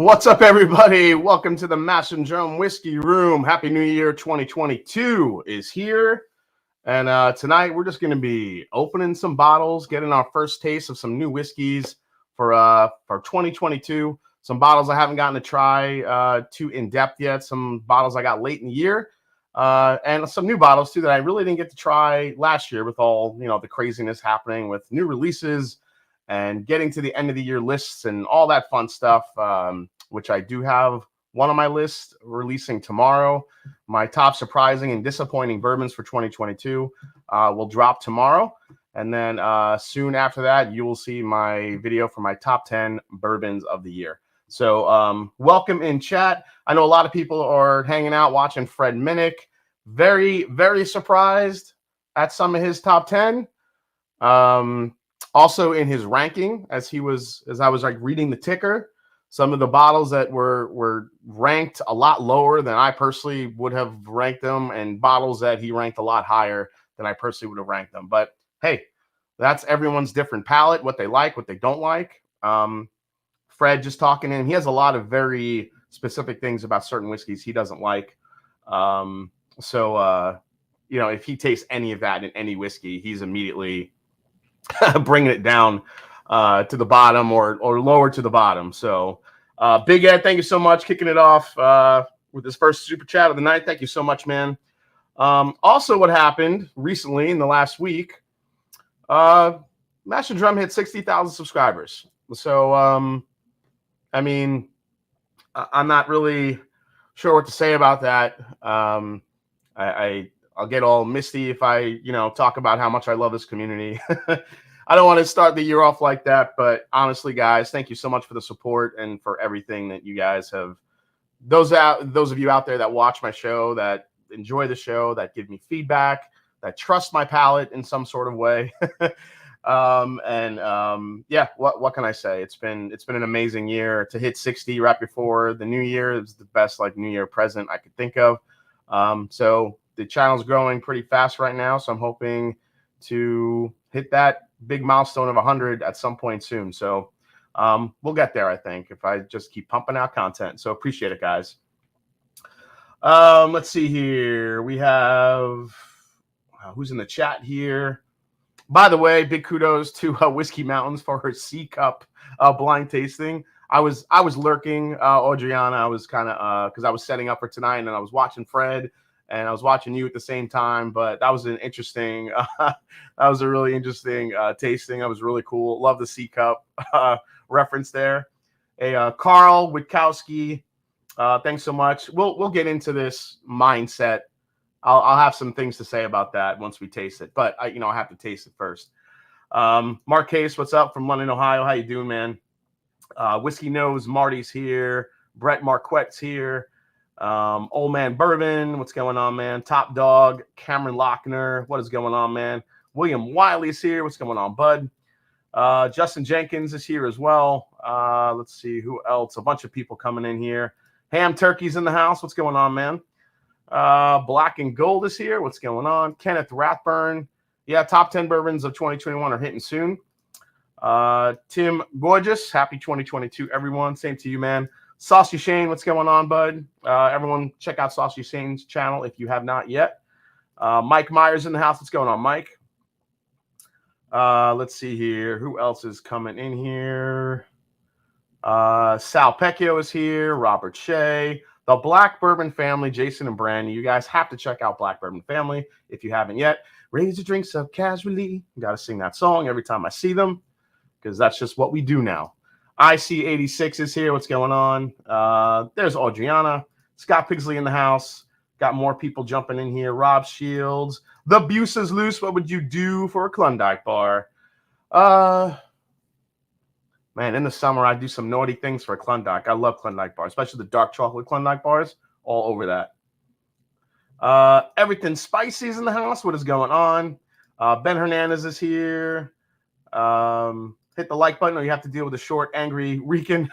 What's up, everybody? Welcome to the Mash and Drum Whiskey Room. Happy New Year 2022 is here. And tonight we're just going to be opening some bottles, getting our first taste of some new whiskeys for 2022. Some bottles I haven't gotten to try too in-depth yet. Some bottles I got late in the year. And some new bottles, too, that I really didn't get to try last year with all, the craziness happening with new releases and getting to the end of the year lists and all that fun stuff, which I do have one on my list releasing tomorrow. My top surprising and disappointing bourbons for 2022 will drop tomorrow. And then soon after that, you will see my video for my top 10 bourbons of the year. So welcome in chat. I know a lot of people are hanging out watching Fred Minnick. Very, very surprised at some of his top 10. Also in his ranking, as I was like reading the ticker, some of the bottles that were ranked a lot lower than I personally would have ranked them, and bottles that he ranked a lot higher than I personally would have ranked them. But hey, that's everyone's different palate, what they like, what they don't like. Fred just talking in, he has a lot of very specific things about certain whiskeys he doesn't like. So if he tastes any of that in any whiskey, he's immediately bringing it down to the bottom or lower to the bottom. So Big Ed, thank you so much, kicking it off with this first super chat of the night. Thank you so much, man. Also, what happened recently in the last week, Mash and Drum hit 60,000 subscribers. So I'm not really sure what to say about that. I'll get all misty if I, talk about how much I love this community. I don't want to start the year off like that, but honestly, guys, thank you so much for the support and for everything that you guys have. Those of you out there that watch my show, that enjoy the show, that give me feedback, that trust my palate in some sort of way. What can I say? It's been an amazing year. To hit 60 right before the new year is the best New Year present I could think of. So the channel's growing pretty fast right now, so I'm hoping to hit that big milestone of 100 at some point soon. So we'll get there, I think, if I just keep pumping out content. So appreciate it, guys. Let's see here. We have who's in the chat here. By the way, big kudos to Whiskey Mountains for her C Cup blind tasting. I was lurking, Adriana. I was kind of because I was setting up for tonight, and I was watching Fred, and I was watching you at the same time. But that was an interesting, that was a really interesting tasting. That was really cool. Love the C Cup reference there. Hey, Carl Witkowski, thanks so much. We'll get into this mindset. I'll have some things to say about that once we taste it, but I have to taste it first. Mark Case, what's up from London, Ohio? How you doing, man? Whiskey Nose, Marty's here. Brett Marquette's here. Old Man Bourbon, what's going on, man? Top Dog, Cameron Lochner, what is going on, man? William Wiley's here. What's going on, bud? Justin Jenkins is here as well. Let's see who else. A bunch of people coming in here. Ham Turkey's in the house. What's going on, man? Black and Gold is here. What's going on? Kenneth Rathburn. Yeah, top 10 bourbons of 2021 are hitting soon. Tim Gorgeous, happy 2022, everyone. Same to you, man. Saucy Shane, what's going on, bud? Everyone, check out Saucy Shane's channel if you have not yet. Mike Myers in the house. What's going on, Mike? Let's see here. Who else is coming in here? Sal Pecchio is here. Robert Shea. The Black Bourbon Family, Jason and Brandy. You guys have to check out Black Bourbon Family if you haven't yet. Raise your drinks up casually. Got to sing that song every time I see them because that's just what we do now. IC86 is here. What's going on? There's Adriana. Scott Pigsley in the house. Got more people jumping in here. Rob Shields. The Buse is loose. What would you do for a Klondike bar? Man, in the summer, I do some naughty things for a Klondike. I love Klondike bars, especially the dark chocolate Klondike bars. All over that. Everything Spicy is in the house. What is going on? Ben Hernandez is here. Hit the like button or you have to deal with a short, angry Rican.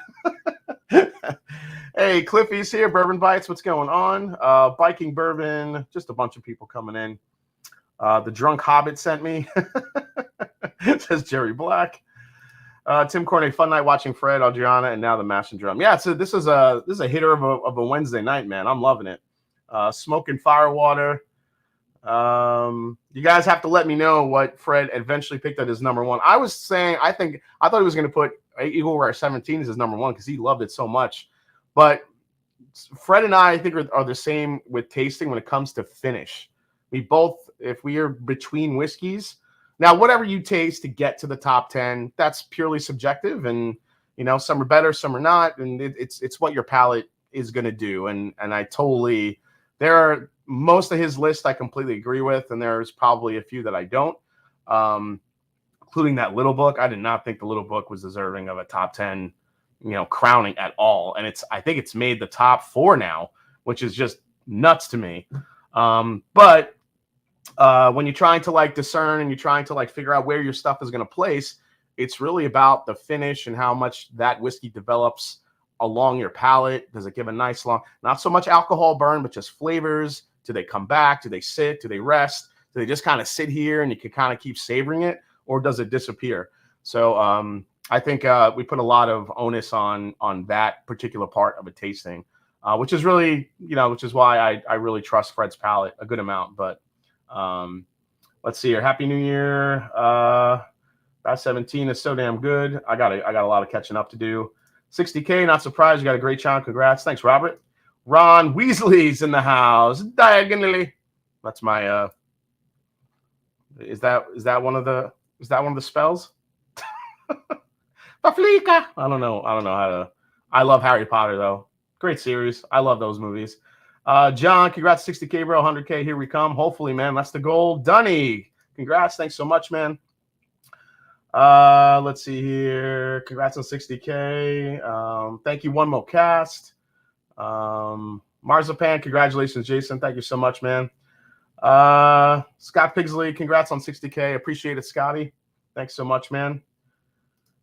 Hey, Cliffy's here. Bourbon Bites. What's going on? Biking Bourbon. Just a bunch of people coming in. The Drunk Hobbit sent me. Says Jerry Black. Tim Corney, fun night watching Fred, Adriana, and now the Mash and Drum. Yeah, so this is a hitter of a Wednesday night, man. I'm loving it. Smoking Firewater. You guys have to let me know what Fred eventually picked at his number one. I was saying I thought he was going to put Eagle Rare 17 as his number one because he loved it so much. But Fred and I think are the same with tasting when it comes to finish. We both, if we are between whiskeys. Now, whatever you taste to get to the top 10, that's purely subjective, and some are better, some are not, and it's what your palate is going to do. And I totally, there are most of his list I completely agree with, and there's probably a few that I don't, including that Little Book. I did not think the Little Book was deserving of a top 10, crowning at all, and I think it's made the top 4 now, which is just nuts to me. But when you're trying to discern and you're trying to figure out where your stuff is going to place, it's really about the finish and how much that whiskey develops along your palate. Does it give a nice long, not so much alcohol burn, but just flavors? Do they come back? Do they sit? Do they rest? Do they just kind of sit here and you can kind of keep savoring it, or does it disappear? So I think we put a lot of onus on that particular part of a tasting, which is really, which is why I really trust Fred's palate a good amount. But let's see here. Happy New Year. That 17 is so damn good. I got a lot of catching up to do. 60K, not surprised. You got a great channel. Congrats. Thanks, Robert. Ron Weasley's in the house. Diagonally. That's my is that one of the spells? Paflika. I don't know how to. I love Harry Potter though. Great series. I love those movies. John, congrats, 60K, bro. 100K, here we come. Hopefully, man, that's the goal. Dunny, congrats. Thanks so much, man. Let's see here. Congrats on 60K. Thank you, One Mo Cast. Marzipan, congratulations, Jason. Thank you so much, man. Scott Pigsley, congrats on 60K. Appreciate it, Scotty. Thanks so much, man.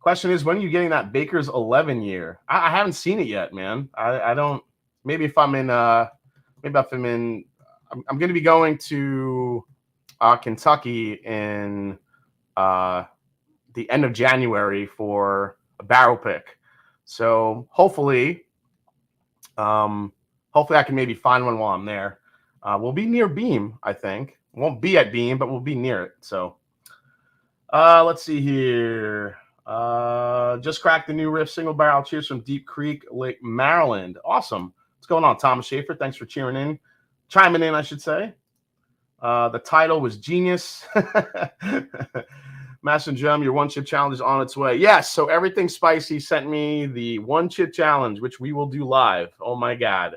Question is, when are you getting that Baker's 11 year? I haven't seen it yet, man. I don't. Maybe if I'm in. I'm going to be going to Kentucky in the end of January for a barrel pick. So hopefully I can maybe find one while I'm there. We'll be near Beam, I think. Won't be at Beam, but we'll be near it. So let's see here. Just cracked the new Riff single barrel. Cheers from Deep Creek, Lake, Maryland. Awesome. What's going on, Thomas Schaefer? Thanks for chiming in, I should say. The title was genius. Mash and Drum, your one chip challenge is on its way. Yes, so Everything Spicy sent me the one chip challenge, which we will do live. Oh my God.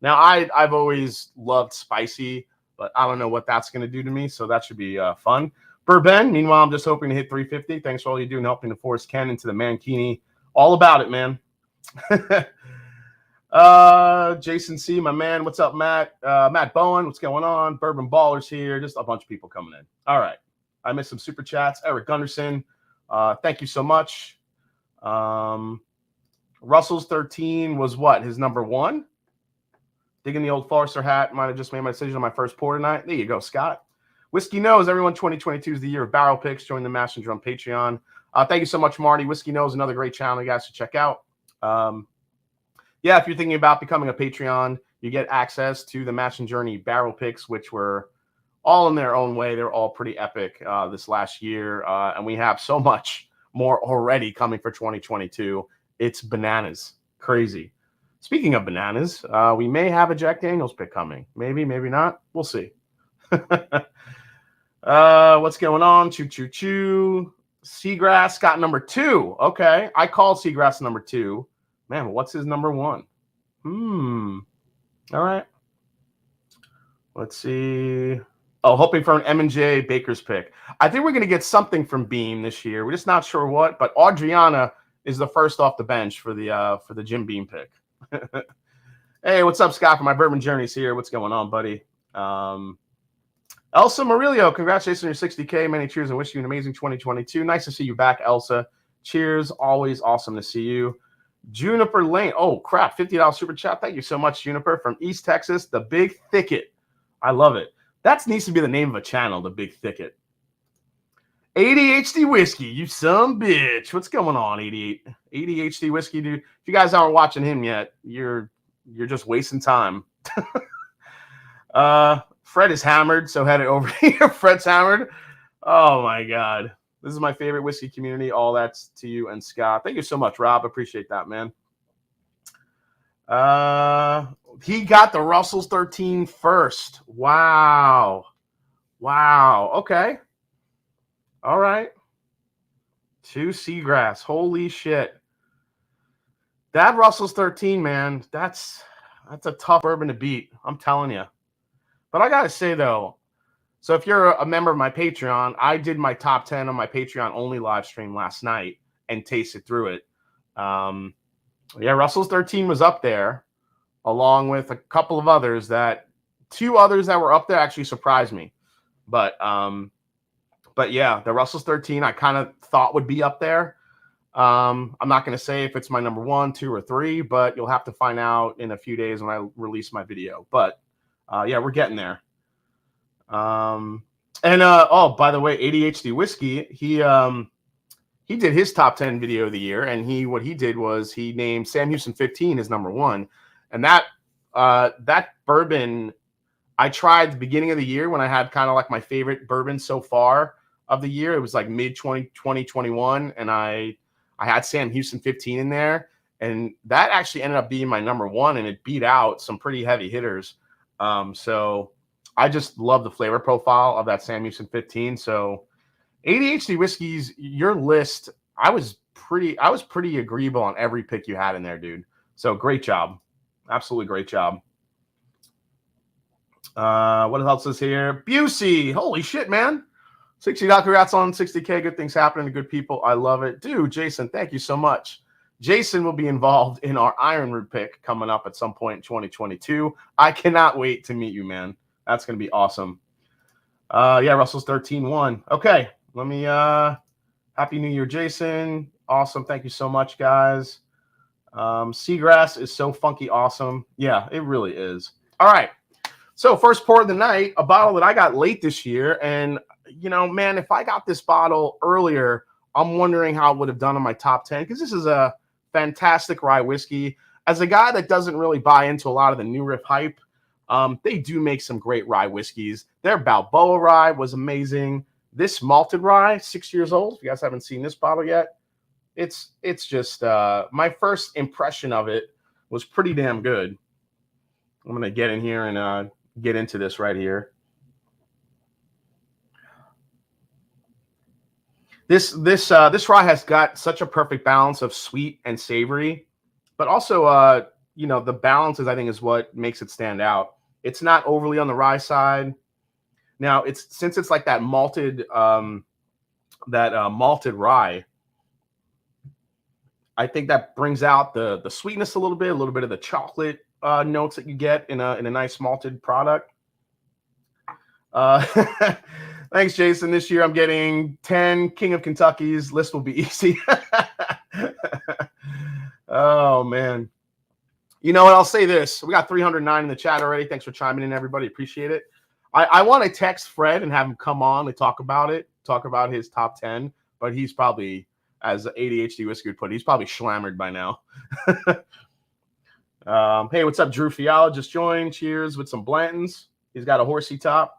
Now I've always loved spicy, but I don't know what that's going to do to me, so that should be fun. Bourbon, meanwhile, I'm just hoping to hit 350. Thanks for all you do in helping to force Ken into the Mankini. All about it, man. Jason C, my man. What's up, Matt? Matt Bowen, what's going on? Bourbon Ballers here. Just a bunch of people coming in. All right. I missed some super chats. Eric Gunderson, thank you so much. Russell's 13 was what? His number one? Digging the old Forester hat. Might have just made my decision on my first pour tonight. There you go, Scott. Whiskey Knows, everyone, 2022 is the year of barrel picks. Join the Mash and Drum Patreon. Thank you so much, Marty. Whiskey Knows, another great channel you guys should check out. Yeah, if you're thinking about becoming a Patreon, you get access to the Mash and Journey barrel picks, which were all in their own way. They're all pretty epic this last year. And we have so much more already coming for 2022. It's bananas. Crazy. Speaking of bananas, we may have a Jack Daniels pick coming. Maybe, maybe not. We'll see. What's going on? Choo, choo, choo. Seagrass got number 2. Okay. I called Seagrass number 2. Man, what's his number 1? All right. Let's see. Oh, hoping for an M&J Baker's pick. I think we're going to get something from Beam this year. We're just not sure what, but Adriana is the first off the bench for the Jim Beam pick. Hey, what's up, Scott? For my bourbon journeys here. What's going on, buddy? Elsa Murillo, congratulations on your 60K. Many cheers and wish you an amazing 2022. Nice to see you back, Elsa. Cheers. Always awesome to see you. Juniper Lane. Oh, crap. $50 super chat. Thank you so much, Juniper, from East Texas. The Big Thicket. I love it. That needs to be the name of a channel, The Big Thicket. ADHD whiskey, you some bitch. What's going on, ADHD whiskey, dude? If you guys aren't watching him yet, you're just wasting time. Fred is hammered, so head it over here. Fred's hammered. Oh my god. This is my favorite whiskey community. All that's to you and Scott. Thank you so much, Rob. Appreciate that, man. He got the Russell's 13 first. Wow. Okay. All right. 2 Seagrass. Holy shit. That Russell's 13, man. That's a tough bourbon to beat. I'm telling you. But I gotta say though, so if you're a member of my Patreon, I did my top 10 on my Patreon only live stream last night and tasted through it. Yeah, Russell's 13 was up there, along with a couple of others two others that were up there actually surprised me. But yeah, the Russell's 13 I kind of thought would be up there. I'm not going to say if it's my number 1, 2, or 3, but you'll have to find out in a few days when I release my video. But yeah, we're getting there. Oh, by the way, ADHD Whiskey, he did his top 10 video of the year, and what he did was he named Sam Houston 15 as number 1. And that bourbon I tried at the beginning of the year when I had kind of like my favorite bourbon so far of the year. It was like mid 2021, and I had Sam Houston 15 in there, and that actually ended up being my number 1, and it beat out some pretty heavy hitters. So I just love the flavor profile of that Sam Houston 15. So ADHD Whiskeys, your list, I was pretty agreeable on every pick you had in there, dude. So great job. Absolutely great job. What else is here? Busey. Holy shit, man. $60 congrats on 60K. Good things happening to good people. I love it. Dude, Jason, thank you so much. Jason will be involved in our Iron Root pick coming up at some point in 2022. I cannot wait to meet you, man. That's going to be awesome. Yeah, Russell's 13-1. Okay, let me Happy New Year, Jason. Awesome. Thank you so much, guys. Seagrass is so funky awesome. Yeah, it really is. All right. So first pour of the night, a bottle that I got late this year. And, you know, man, if I got this bottle earlier, I'm wondering how it would have done on my top 10, because this is a fantastic rye whiskey. As a guy that doesn't really buy into a lot of the new riff hype, they do make some great rye whiskeys. Their Balboa rye was amazing. This malted rye, 6 years old. If you guys haven't seen this bottle yet, it's just my first impression of it was pretty damn good. I'm gonna get in here and get into this right here. This rye has got such a perfect balance of sweet and savory, but also you know, the balance is what makes it stand out. It's not overly on the rye side. Now since it's like that malted malted rye, I think that brings out the sweetness a little bit of the chocolate notes that you get in a nice malted product. Thanks, Jason. This year I'm getting 10 King of Kentucky's. List will be easy. Oh, man. You know what? I'll say this. We got 309 in the chat already. Thanks for chiming in, everybody. Appreciate it. I want to text Fred and have him come on and talk about his top 10, but he's probably, as ADHD Whiskey would put it, he's probably schlammered by now. Hey, what's up? Drew Fiala just joined. Cheers with some Blantons. He's got a horsey top.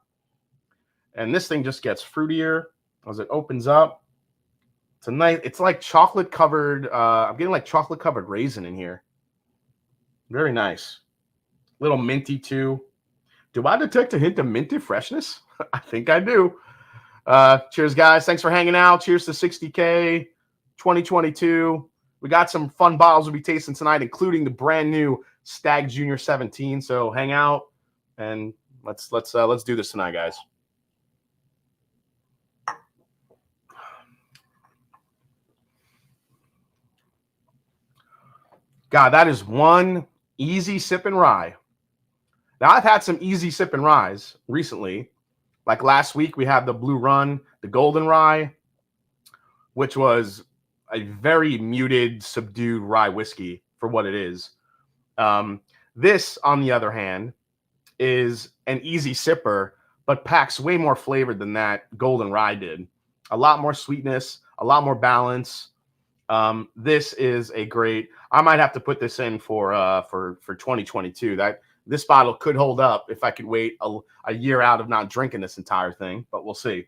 And this thing just gets fruitier as it opens up. It's like chocolate covered. I'm getting like chocolate covered raisin in here. Very nice. Little minty too. Do I detect a hint of minty freshness? I think I do. Cheers, guys. Thanks for hanging out. Cheers to 60K 2022. We got some fun bottles we'll be tasting tonight, including the brand new Stagg Junior 17. So hang out and let's do this tonight, guys. God, that is one easy sipping rye. Now, I've had some easy sipping ryes recently. Like last week, we had the Blue Run, the Golden Rye, which was a very muted, subdued rye whiskey for what it is. This, on the other hand, is an easy sipper, but packs way more flavor than that Golden Rye did. a lot more sweetness, a lot more balance. This is a great. I might have to put this in for 2022. That this bottle could hold up if I could wait a year out of not drinking this entire thing, but we'll see.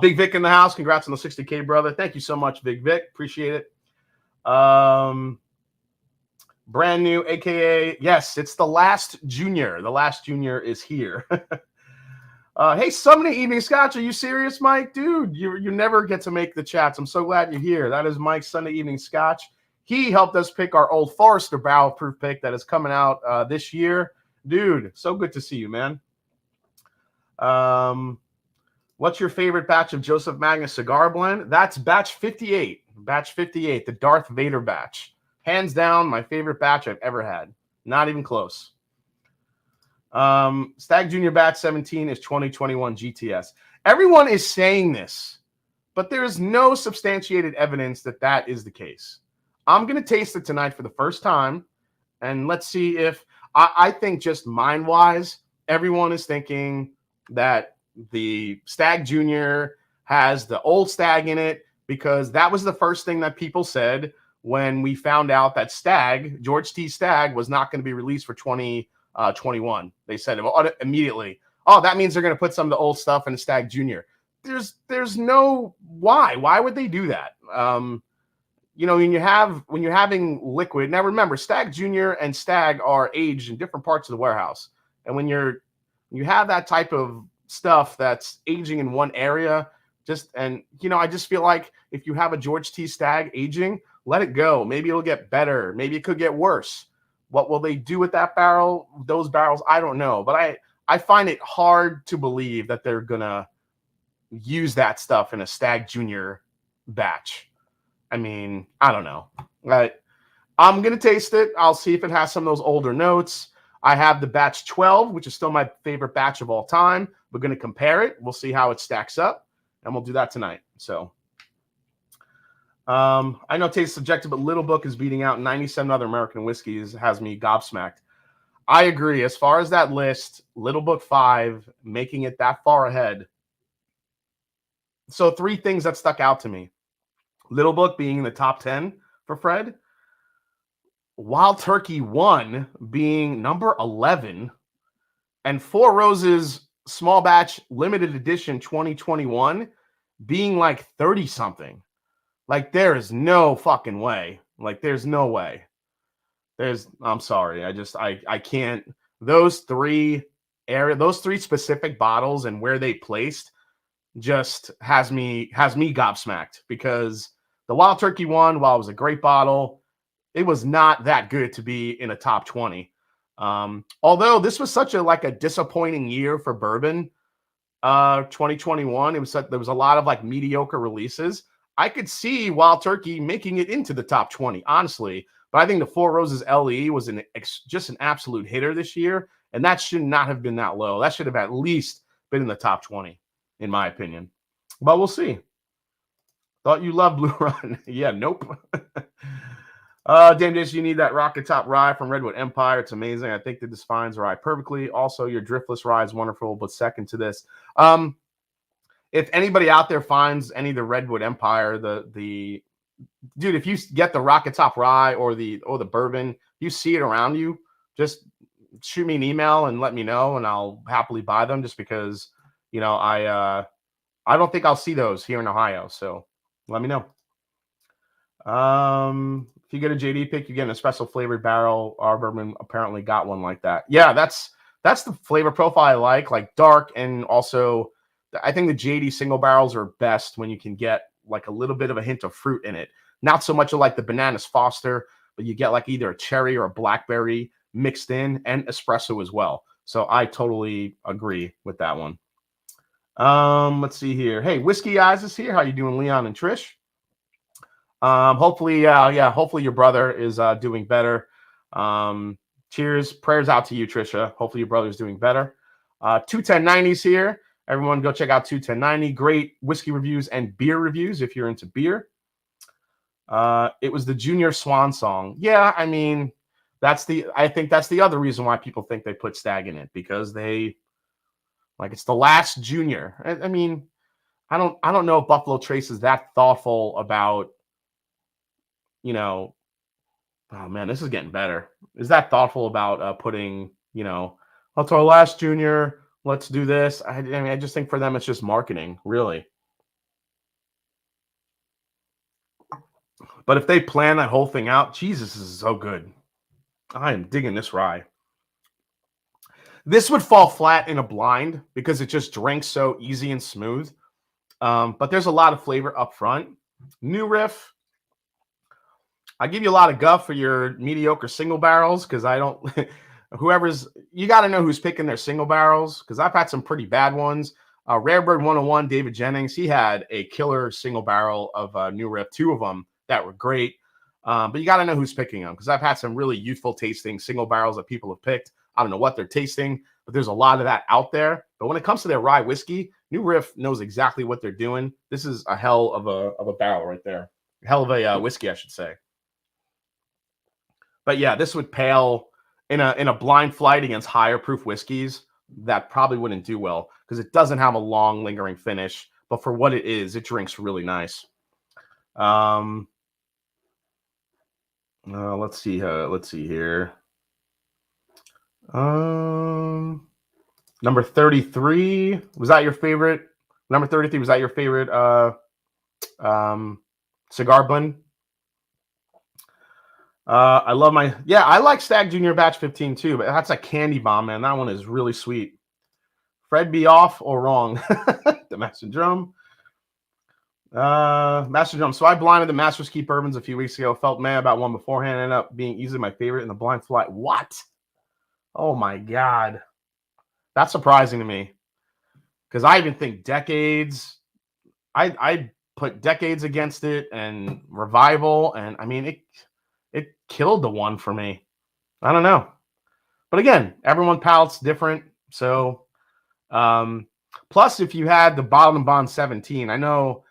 Big Vic in the house. Congrats on the 60K, brother. Thank you so much, Big Vic. Appreciate it. Brand new, aka yes, it's the last junior. The last junior is here. Hey, Sunday Evening Scotch, are you serious, Mike? Dude, you never get to make the chats. I'm so glad you're here. That is Mike's Sunday Evening Scotch. He helped us pick our Old Forester barrel proof pick that is coming out this year. Dude, so good to see you, man. What's your favorite batch of Joseph Magnus cigar blend? That's batch 58. Batch 58, the Darth Vader batch. Hands down, my favorite batch I've ever had. Not even close. Stagg Junior Batch 17 is 2021 GTS. Everyone is saying this, but there is no substantiated evidence that that is the case. I'm going to taste it tonight for the first time, and let's see if I think just mind-wise, everyone is thinking that the Stagg Junior has the old Stagg in it because that was the first thing that people said when we found out that Stagg, George T. Stagg, was not going to be released for 2021. They said immediately, oh, that means they're going to put some of the old stuff in the Stagg Junior. There's no why. Why would they do that? You know, when you're having liquid. Now remember, Stagg Junior and Stagg are aged in different parts of the warehouse, and when you have that type of stuff that's aging in one area, I just feel like if you have a George T. Stagg aging, let it go. Maybe it'll get better. Maybe it could get worse. What will they do with that barrel? Those barrels, I don't know. But I find it hard to believe that they're gonna use that stuff in a Stagg Junior batch. I mean, I don't know. I'm gonna taste it. I'll see if it has some of those older notes. I have the batch 12, which is still my favorite batch of all time. We're gonna compare it. We'll see how it stacks up, and we'll do that tonight. So. I know taste subjective, but Little Book is beating out 97 other American whiskeys, has me gobsmacked. I agree. As far as that list, Little Book 5, making it that far ahead. So 3 things that stuck out to me. Little Book being in the top 10 for Fred. Wild Turkey 1 being number 11. And Four Roses Small Batch Limited Edition 2021 being like 30-something. Like, there is no fucking way. Like, there's no way. I'm sorry. I can't. Those three specific bottles and where they placed just has me gobsmacked, because the Wild Turkey one, while it was a great bottle, it was not that good to be in a top 20. Although this was such a disappointing year for bourbon, 2021, there was a lot of mediocre releases. I could see Wild Turkey making it into the top 20, honestly. But I think the Four Roses LE was just an absolute hitter this year, and that should not have been that low. That should have at least been in the top 20, in my opinion. But we'll see. Thought you loved Blue Run. Yeah, nope. Damn Dish, you need that Rocket Top Rye from Redwood Empire. It's amazing. I think that this defines rye perfectly. Also, your Driftless Rye is wonderful, but second to this. If anybody out there finds any of the Redwood Empire, the dude, if you get the Rocket Top Rye or the bourbon, you see it around you, just shoot me an email and let me know, and I'll happily buy them, just because, I don't think I'll see those here in Ohio. So let me know. If you get a JD pick, you get an espresso flavored barrel. Our bourbon apparently got one like that. Yeah, that's the flavor profile I like dark, and also I think the JD single barrels are best when you can get a little bit of a hint of fruit in it. Not so much like the Bananas Foster, but you get either a cherry or a blackberry mixed in, and espresso as well. So I totally agree with that one. Let's see here. Hey, Whiskey Eyes is here. How you doing, Leon and Trish? Hopefully your brother is doing better. Cheers. Prayers out to you, Trisha. Hopefully your brother's doing better. 21090s here. Everyone go check out 21090. Great whiskey reviews and beer reviews if you're into beer. It was the Junior Swan song. Yeah, I mean, I think that's the other reason why people think they put Stagg in it, because it's the last Junior. I mean, I don't know if Buffalo Trace is that thoughtful about, you know, oh man, this is getting better. Is that thoughtful about putting, what's our last junior? Let's do this. I mean, I just think for them it's just marketing, really. But if they plan that whole thing out, Jesus, this is so good. I am digging this rye. This would fall flat in a blind because it just drinks so easy and smooth. But there's a lot of flavor up front. New riff. I give you a lot of guff for your mediocre single barrels because I don't. You got to know who's picking their single barrels because I've had some pretty bad ones. Rarebird 101, David Jennings, he had a killer single barrel of New Riff, 2 of them that were great. But you got to know who's picking them because I've had some really youthful tasting single barrels that people have picked. I don't know what they're tasting, but there's a lot of that out there. But when it comes to their rye whiskey, New Riff knows exactly what they're doing. This is a hell of a barrel right there. Hell of a whiskey, I should say. But yeah, this would pale in a blind flight against higher proof whiskeys. That probably wouldn't do well because it doesn't have a long lingering finish. But for what it is, it drinks really nice. Let's see here. Number 33, was that your favorite? Number 33, was that your favorite cigar blend? I like Stagg Junior Batch 15 too, but that's a candy bomb, man. That one is really sweet. Fred be off or wrong? The Master Drum. Master Drum. So I blinded the Master's Keep Bourbons a few weeks ago. Felt mad about one beforehand. Ended up being easily my favorite in the blind flight. What? Oh my God. That's surprising to me. Because I even think Decades. I put Decades against it and Revival. And I mean, it killed the one for me. I don't know. But again, everyone palate's different. So, plus if you had the Bottled and Bond 17, I know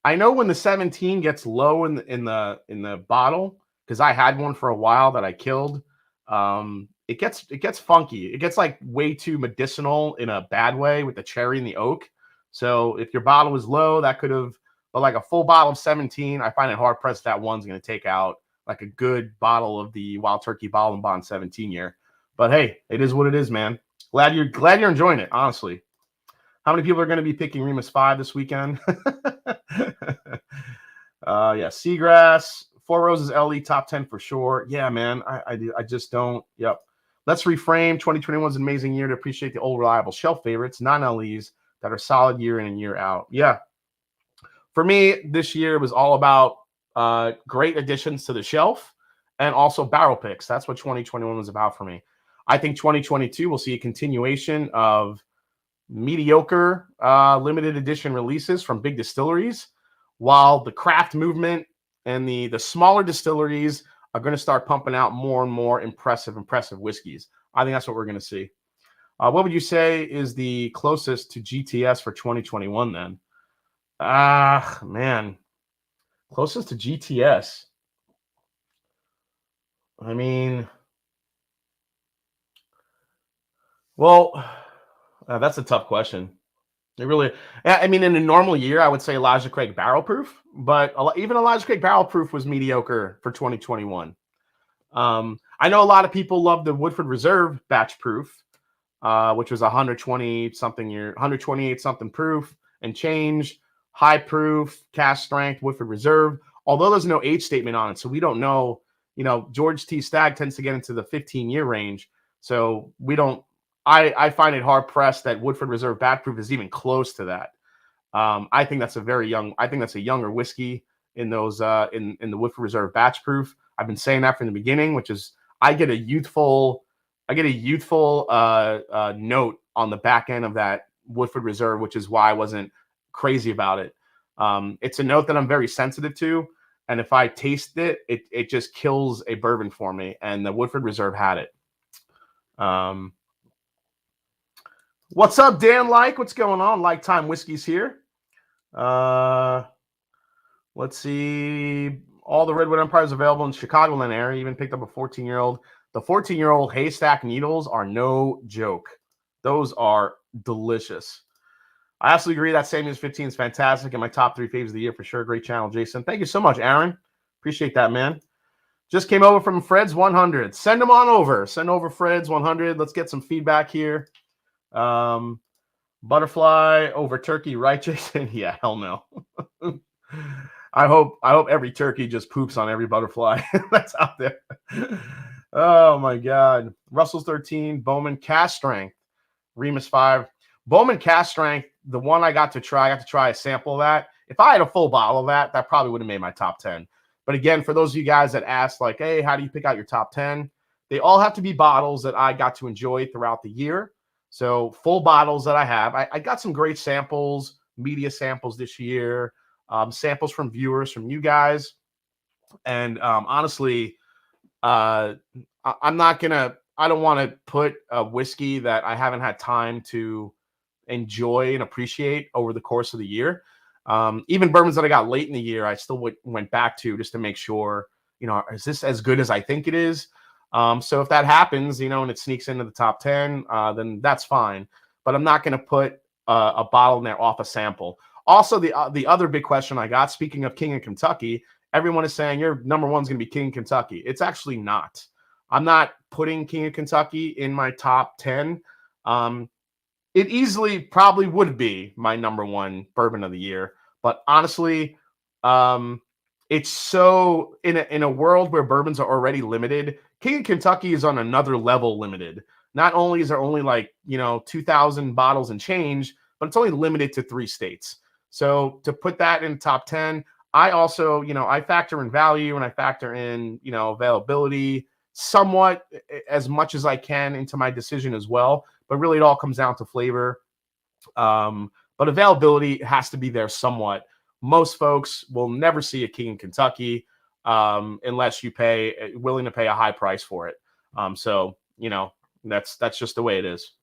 when the 17 gets low in the bottle, because I had one for a while that I killed. It gets funky. It gets like way too medicinal in a bad way with the cherry and the oak. So if your bottle was low, that could have, but like a full bottle of 17, I find it hard pressed that one's going to take out like a good bottle of the Wild Turkey Bottled and Bond 17 year. But hey, it is what it is, man. Glad you're enjoying it, honestly. How many people are going to be picking Remus 5 this weekend? Yeah, Seagrass, Four Roses LE top 10 for sure. Yeah, man, I just don't. Yep. Let's reframe. 2021 is an amazing year to appreciate the old reliable shelf favorites, non-LEs that are solid year in and year out. Yeah. For me, this year was all about great additions to the shelf and also barrel picks. That's what 2021 was about for me. I think 2022 will see a continuation of mediocre limited edition releases from big distilleries, while the craft movement and the smaller distilleries are going to start pumping out more and more impressive whiskeys. I think that's what we're going to see. What would you say is the closest to GTS for 2021 then? Man. Closest to GTS. I mean, well, that's a tough question. It really, I mean, in a normal year, I would say Elijah Craig Barrel Proof, but even Elijah Craig Barrel Proof was mediocre for 2021. I know a lot of people love the Woodford Reserve Batch Proof, which was 128 something proof and change, high proof, cask strength, Woodford Reserve. Although there's no age statement on it, so we don't know. George T. Stagg tends to get into the 15-year range, so we don't. I find it hard pressed that Woodford Reserve Batch Proof is even close to that. I think that's a younger whiskey in those in the Woodford Reserve Batch Proof. I've been saying that from the beginning, which is I get a youthful note on the back end of that Woodford Reserve, which is why I wasn't crazy about it. It's a note that I'm very sensitive to, and if I taste it, it just kills a bourbon for me, and the Woodford Reserve had it. What's up, Dan? What's going on? Time Whiskies here. Let's see. All the Redwood Empires available in Chicagoland area. Even picked up a 14-year-old. The 14-year-old Haystack Needles are no joke. Those are delicious. I absolutely agree. That Samuels 15 is fantastic, and my top 3 faves of the year for sure. Great channel, Jason. Thank you so much, Aaron. Appreciate that, man. Just came over from Fred's 100. Send them on over. Send over Fred's 100. Let's get some feedback here. Butterfly over turkey, right, Jason? Yeah, hell no. I hope every turkey just poops on every butterfly that's out there. Oh my God. Russell's 13, Bowman cast strength, Remus 5. Bowman cast strength, the one I got to try a sample of that. If I had a full bottle of that, that probably would have made my top 10. But again, for those of you guys that asked, like, hey, how do you pick out your top 10? They all have to be bottles that I got to enjoy throughout the year. So full bottles that I have. I got some great samples, media samples this year, samples from viewers, from you guys. And honestly, I don't want to put a whiskey that I haven't had time to enjoy and appreciate over the course of the year. Even bourbons that I got late in the year, I still went back to just to make sure, is this as good as I think it is? So if that happens, and it sneaks into the top 10, then that's fine. But I'm not going to put a bottle in there off a sample. Also, the other big question I got, speaking of King of Kentucky, everyone is saying your number one is going to be King of Kentucky. It's actually not. I'm not putting King of Kentucky in my top 10. It easily probably would be my number one bourbon of the year. But honestly, it's so in a world where bourbons are already limited, King of Kentucky is on another level limited. Not only is there only 2,000 bottles and change, but it's only limited to 3 states. So to put that in top 10, I also, I factor in value and I factor in, availability somewhat as much as I can into my decision as well. But really it all comes down to flavor. But availability has to be there somewhat. Most folks will never see a King of Kentucky unless you willing to pay a high price for it. So, that's just the way it is.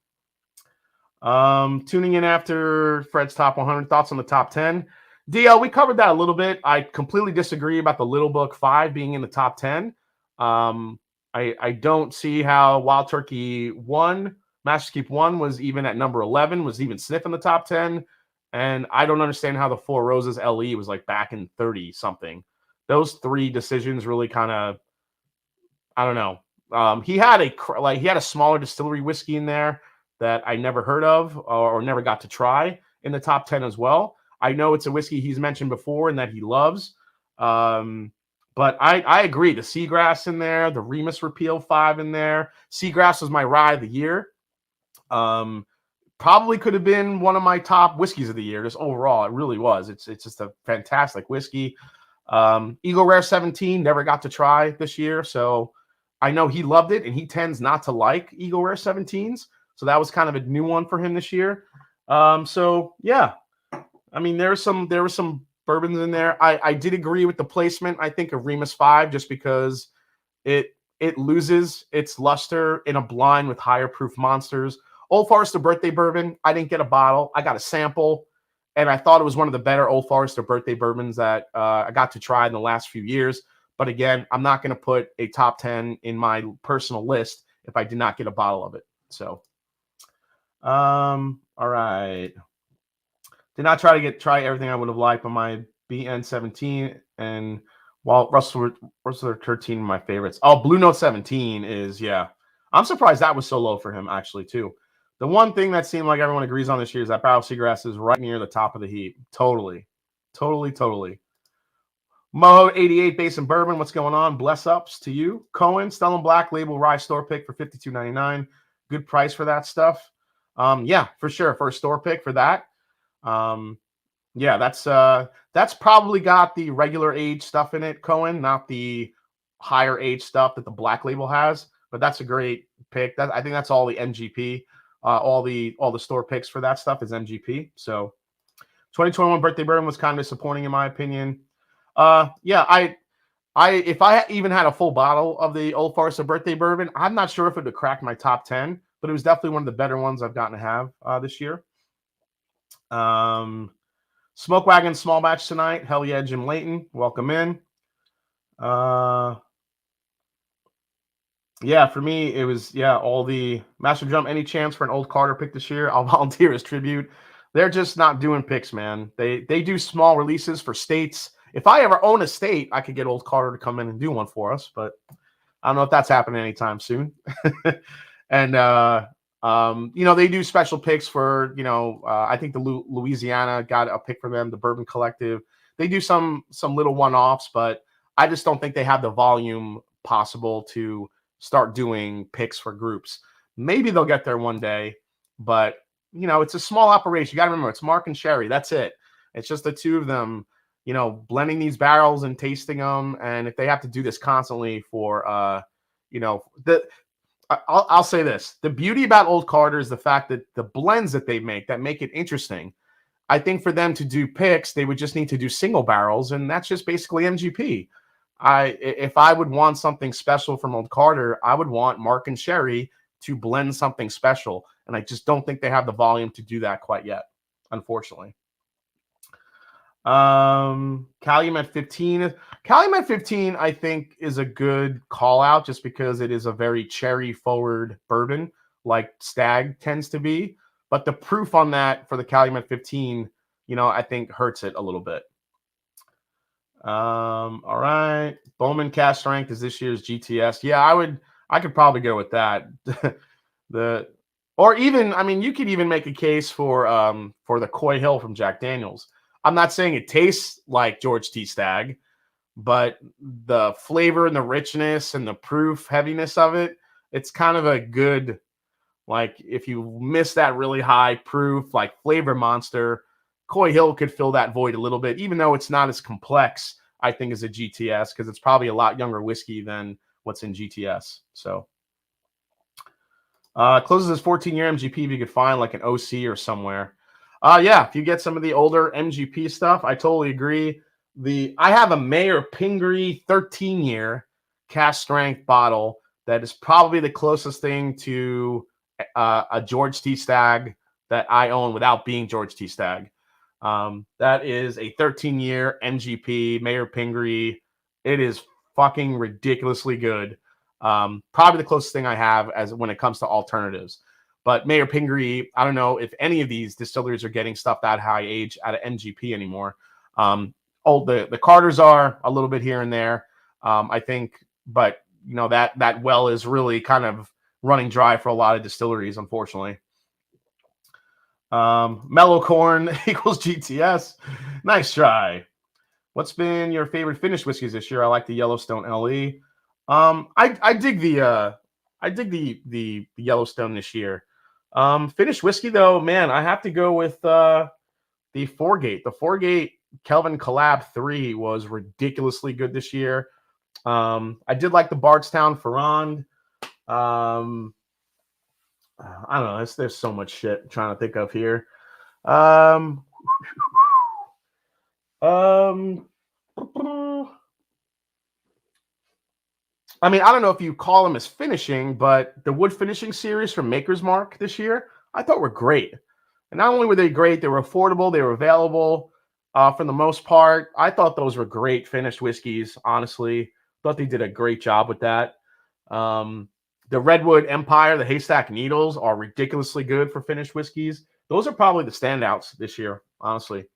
Tuning in after Fred's top 100, thoughts on the top 10. DL, we covered that a little bit. I completely disagree about the Little Book 5 being in the top 10. I don't see how Wild Turkey 1, Master's Keep 1 was even at number 11, was even sniffing the top 10. And I don't understand how the Four Roses LE was back in 30 something. Those 3 decisions really kind of, I don't know. He had a smaller distillery whiskey in there that I never heard of or never got to try in the top 10 as well. I know it's a whiskey he's mentioned before and that he loves. But I agree. The Seagrass in there, the Remus Repeal 5 in there. Seagrass was my rye of the year. Probably could have been one of my top whiskeys of the year, just overall. It really was. It's just a fantastic whiskey. Eagle Rare 17, never got to try this year. So I know he loved it, and he tends not to like Eagle Rare 17s. So that was kind of a new one for him this year. So yeah, I mean, there were some bourbons in there. I did agree with the placement, I think, of Remus 5, just because it loses its luster in a blind with higher proof monsters. Old Forester Birthday Bourbon, I didn't get a bottle. I got a sample, and I thought it was one of the better Old Forester Birthday Bourbons that I got to try in the last few years. But again, I'm not going to put a top 10 in my personal list if I did not get a bottle of it. So, all right. Did not try everything I would have liked on my BN 17, and while Russell 13 my favorites. Oh, Blue Note 17 is, yeah. I'm surprised that was so low for him, actually, too. The one thing that seemed like everyone agrees on this year is that Barrel Seagrass is right near the top of the heap. Totally. Moho 88 Basin Bourbon, what's going on? Bless ups to you. Cohen, Stellan Black Label Rye Store Pick for $52.99. Good price for that stuff. Yeah, for sure. For a store pick for that. Yeah, that's probably got the regular age stuff in it, Cohen, not the higher age stuff that the Black Label has. But that's a great pick. I think that's all the MGP. All the store picks for that stuff is MGP. So 2021 Birthday Bourbon was kind of disappointing in my opinion. Yeah, if I even had a full bottle of the Old Forester Birthday Bourbon, I'm not sure if it would have cracked my top 10, but it was definitely one of the better ones I've gotten to have this year. Smoke Wagon Small Batch tonight. Hell yeah, Jim Layton. Welcome in. Yeah, for me, it was, all the Master Drum. Any chance for an old Carter pick this year? I'll volunteer as tribute. They're just not doing picks, man. They do small releases for states. If I ever own a state, I could get Old Carter to come in and do one for us, but I don't know if that's happening anytime soon. And they do special picks for, I think the Louisiana got a pick for them, the Bourbon Collective. They do some little one-offs, but I just don't think they have the volume possible to start doing picks for groups. Maybe they'll get there one day, but it's a small operation. You got to remember, it's Mark and Sherry. That's it. It's just the two of them, blending these barrels and tasting them. And if they have to do this constantly for, I'll say this: the beauty about Old Carter is the fact that the blends that they make that make it interesting. I think for them to do picks, they would just need to do single barrels, and that's just basically MGP. If I would want something special from Old Carter, I would want Mark and Sherry to blend something special, and I just don't think they have the volume to do that quite yet, unfortunately. Calumet 15. Calumet 15, I think, is a good call out just because it is a very cherry forward bourbon, like Stagg tends to be. But the proof on that for the Calumet 15, I think hurts it a little bit. All right. Bowman cast strength is this year's GTS. Yeah, I could probably go with that. You could even make a case for the Coy Hill from Jack Daniels. I'm not saying it tastes like George T. Stagg, but the flavor and the richness and the proof heaviness of it, it's kind of a good, like, if you miss that really high proof, like flavor monster, Coy Hill could fill that void a little bit, even though it's not as complex, I think, as a GTS, because it's probably a lot younger whiskey than what's in GTS. So closes his 14-year MGP if you could find like an OC or somewhere. Yeah, if you get some of the older MGP stuff, I totally agree. I have a Mayor Pingree 13-year cast strength bottle that is probably the closest thing to a George T. Stagg that I own without being George T. Stagg. That is a 13-year MGP Mayor Pingree. It is fucking ridiculously good. Probably the closest thing I have as when it comes to alternatives. But Mayor Pingree, I don't know if any of these distilleries are getting stuff that high age out of MGP anymore. The Carters are a little bit here and there, I think, but that well is really kind of running dry for a lot of distilleries, unfortunately. Mellow Corn equals GTS. Nice try. What's been your favorite finished whiskeys this year? I like the Yellowstone LE. I dig the Yellowstone this year. Finished whiskey though, man, I have to go with the Foregate. The Foregate Kelvin Collab 3 was ridiculously good this year. I did like the Bardstown Ferrand. I don't know. There's so much shit I'm trying to think of here. I mean, I don't know if you call them as finishing, but the wood finishing series from Maker's Mark this year, I thought were great. And not only were they great, they were affordable, they were available for the most part. I thought those were great finished whiskeys, honestly. Thought they did a great job with that. The Redwood Empire, the Haystack Needles are ridiculously good for finished whiskeys. Those are probably the standouts this year, honestly.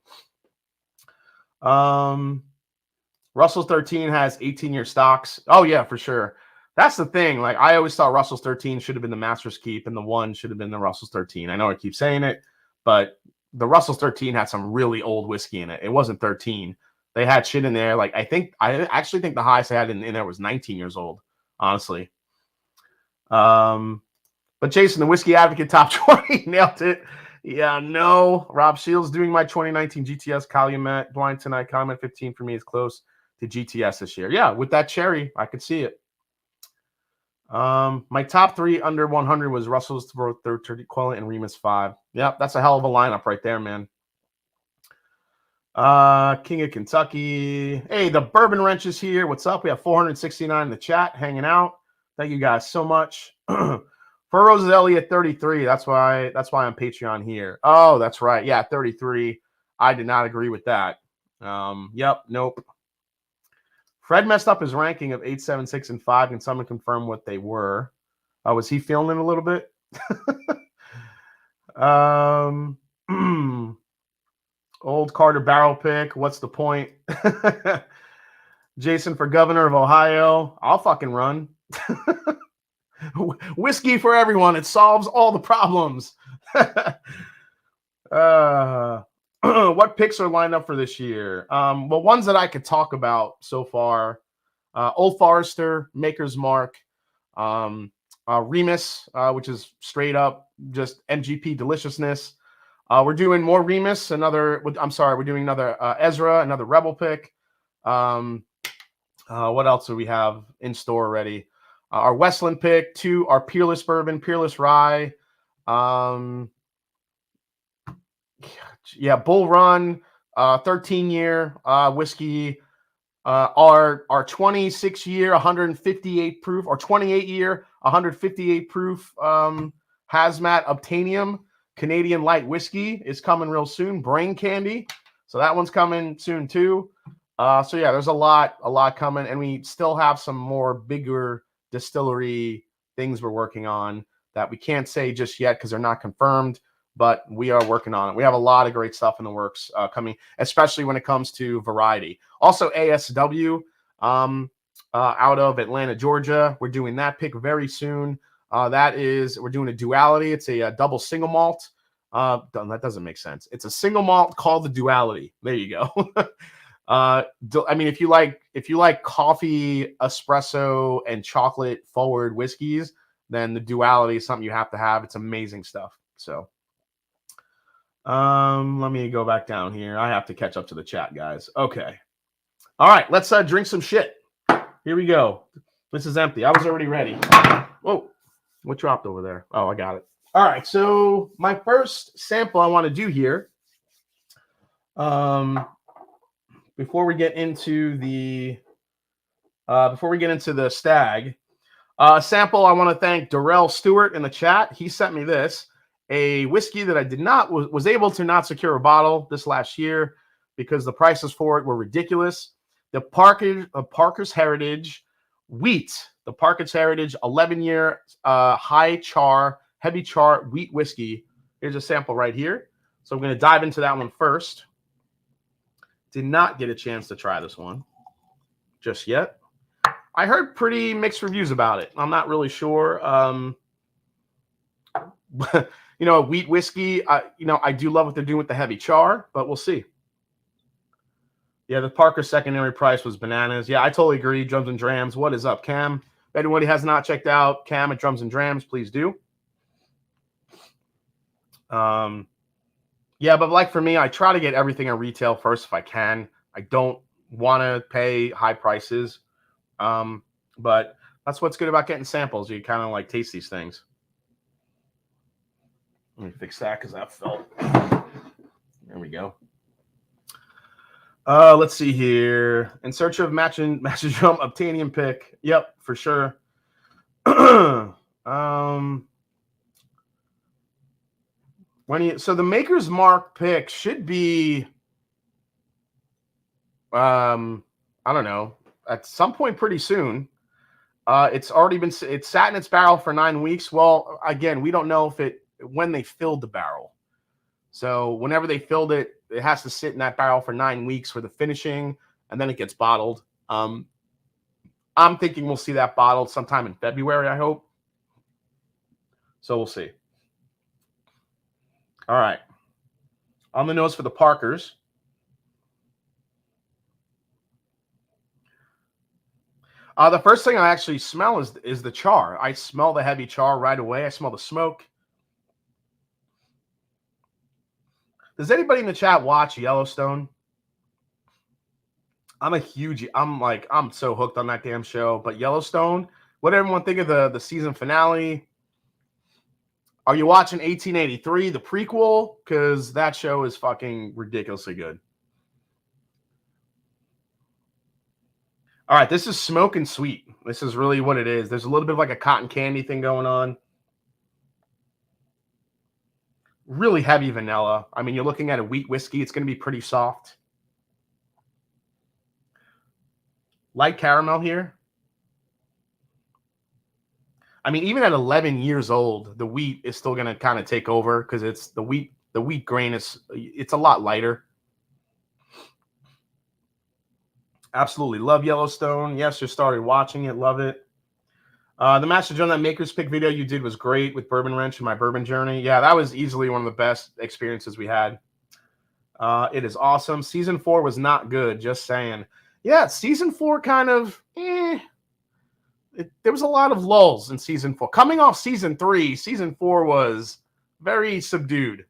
Russell's 13 has 18-year stocks. Oh, yeah, for sure. That's the thing. Like, I always thought Russell's 13 should have been the Master's Keep, and the 1 should have been the Russell's 13. I know I keep saying it, but the Russell's 13 had some really old whiskey in it. It wasn't 13. They had shit in there. Like, I actually think the highest I had in there was 19 years old, honestly. But Jason, the Whiskey Advocate top 20, nailed it. Yeah, no. Rob Shields doing my 2019 GTS Calumet blind tonight. Calumet 15 for me is close to GTS this year. Yeah, with that cherry, I could see it. My top 3 under 100 was Russell's 30 Quella and Remus 5. Yep, that's a hell of a lineup right there, man. King of Kentucky. Hey, the Bourbon Wrench is here. What's up? We have 469 in the chat hanging out. Thank you guys so much. For Roselli at 33. That's why I'm Patreon here. Oh, that's right. Yeah, 33. I did not agree with that. Yep, nope. Fred messed up his ranking of 8, 7, 6, and 5. Can someone confirm what they were? Was he feeling it a little bit? Old Carter barrel pick. What's the point? Jason for governor of Ohio. I'll fucking run. Whiskey for everyone. It solves all the problems. What picks are lined up for this year? Well, ones that I could talk about so far. Old Forester, Maker's Mark, Remus, which is straight up just MGP deliciousness. We're doing more Remus, we're doing another Ezra, another Rebel pick. What else do we have in store already? Our Westland pick, our Peerless Bourbon, Peerless Rye. Bull Run, 13-year whiskey. Our 26-year, 158 proof, or 28-year, 158 proof hazmat Obtainium Canadian light whiskey is coming real soon. Brain Candy, so that one's coming soon too. So yeah, there's a lot coming, and we still have some more bigger distillery things we're working on that we can't say just yet because they're not confirmed, but we are working on it. We have a lot of great stuff in the works coming, especially when it comes to variety. Also, ASW out of Atlanta, Georgia. We're doing that pick very soon. We're doing a duality. It's a double single malt. That doesn't make sense. It's a single malt called the duality. There you go. I mean, if you like coffee, espresso, and chocolate forward whiskeys, then the duality is something you have to have. It's amazing stuff. So, let me go back down here. I have to catch up to the chat, guys. Okay. All right, let's drink some shit. Here we go. This is empty. I was already ready. Whoa, what dropped over there? Oh, I got it. All right, so my first sample I want to do here, before we get into the Stagg sample, I want to thank Darrell Stewart in the chat. He sent me this, a whiskey that I was able to not secure a bottle this last year because the prices for it were ridiculous. The Parker's Heritage Wheat, the Parker's Heritage 11-year heavy char wheat whiskey. Here's a sample right here. So I'm going to dive into that one first. Did not get a chance to try this one just yet. I heard pretty mixed reviews about it. I'm not really sure. Wheat whiskey, I do love what they're doing with the heavy char, but we'll see. Yeah, the Parker secondary price was bananas. Yeah, I totally agree. Drums and Drams. What is up, Cam? If anybody has not checked out Cam at Drums and Drams, please do. Yeah, but like for me, I try to get everything on retail first if I can. I don't want to pay high prices. But that's what's good about getting samples. You kind of like taste these things. Let me fix that because that fell. There we go. Let's see here. In search of matching drum Obtainium pick. Yep, for sure. So the Maker's Mark pick should be, I don't know, at some point pretty soon. It's sat in its barrel for 9 weeks. Well, again, we don't know when they filled the barrel. So whenever they filled it, it has to sit in that barrel for 9 weeks for the finishing, and then it gets bottled. I'm thinking we'll see that bottled sometime in February, I hope. So we'll see. All right. On the nose for the Parkers. The first thing I actually smell is the char. I smell the heavy char right away. I smell the smoke. Does anybody in the chat watch Yellowstone? I'm so hooked on that damn show. But Yellowstone, what did everyone think of the season finale? Are you watching 1883, the prequel? Because that show is fucking ridiculously good. All right, this is smoke and sweet. This is really what it is. There's a little bit of like a cotton candy thing going on. Really heavy vanilla. I mean, you're looking at a wheat whiskey. It's going to be pretty soft. Light caramel here. I mean, even at 11 years old, the wheat is still going to kind of take over because it's the wheat The wheat grain it's a lot lighter. Absolutely love Yellowstone. Yes, just started watching it. Love it. The Master Drum, that Maker's Pick video you did was great with Bourbon Wrench and my bourbon journey. Yeah, that was easily one of the best experiences we had. It is awesome. Season 4 was not good, just saying. Yeah, season 4 kind of, there was a lot of lulls in season 4. Coming off season 3, season 4 was very subdued.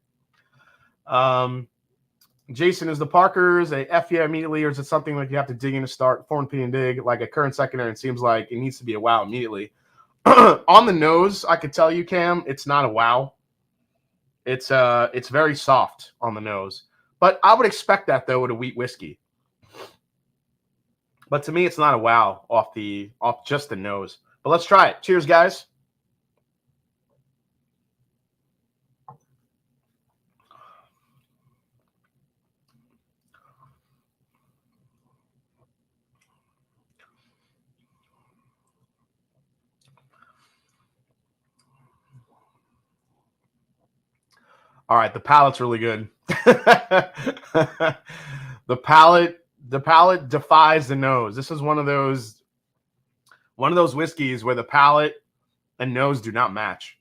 Jason, is the Parkers a F yeah immediately, or is it something like you have to dig in to start, foreign P and dig, like a current secondary? It seems like it needs to be a wow immediately. On the nose, I could tell you, Cam, it's not a wow. It's very soft on the nose. But I would expect that, though, with a wheat whiskey. But to me, it's not a wow off just the nose. But let's try it. Cheers, guys. All right, the palate's really good. The palate defies the nose. This is one of those whiskeys where the palate and nose do not match.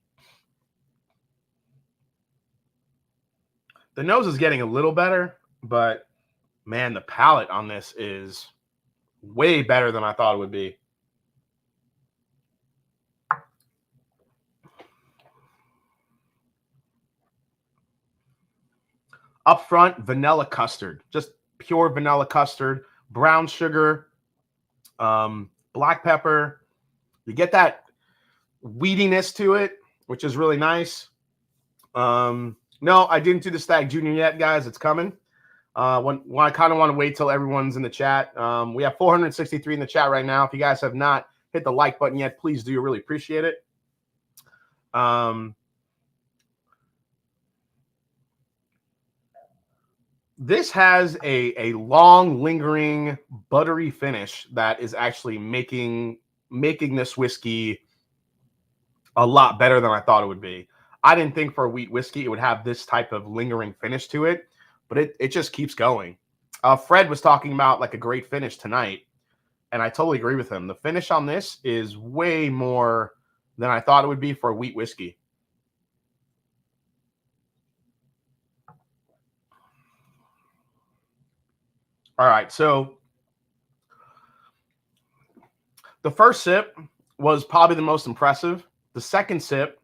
The nose is getting a little better, but man, the palate on this is way better than I thought it would be. Up front, vanilla custard, just pure vanilla custard, brown sugar, black pepper. You get that weediness to it, which is really nice. No, I didn't do the Stagg Junior yet, guys. It's coming. When I kind of want to wait till everyone's in the chat. We have 463 in the chat right now. If you guys have not hit the like button yet, please do. Really appreciate it. This has a long, lingering, buttery finish that is actually making this whiskey a lot better than I thought it would be. I didn't think for a wheat whiskey it would have this type of lingering finish to it, but it just keeps going. Fred was talking about like a great finish tonight, and I totally agree with him. The finish on this is way more than I thought it would be for a wheat whiskey. All right, so the first sip was probably the most impressive. The second sip,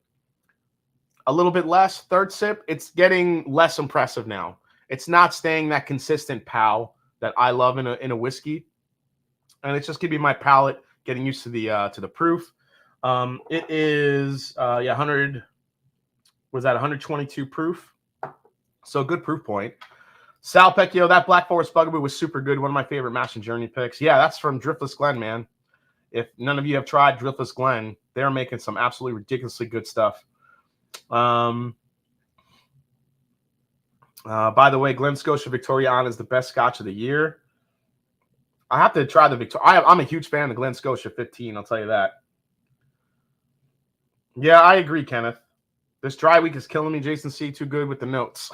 a little bit less. Third sip, it's getting less impressive now. It's not staying that consistent pow that I love in a whiskey, and it's just gonna be my palate getting used to the proof. It is 100. Was that 122 proof? So good proof point. Sal Pecchio, that Black Forest Bugaboo was super good. One of my favorite Mash and Journey picks. Yeah, that's from Driftless Glen, man. If none of you have tried Driftless Glen, they're making some absolutely ridiculously good stuff. By the way, Glen Scotia Victoriana is the best Scotch of the year. I have to try the Victoria. I'm a huge fan of the Glen Scotia 15. I'll tell you that. Yeah, I agree, Kenneth. This dry week is killing me. Jason C. Too good with the notes.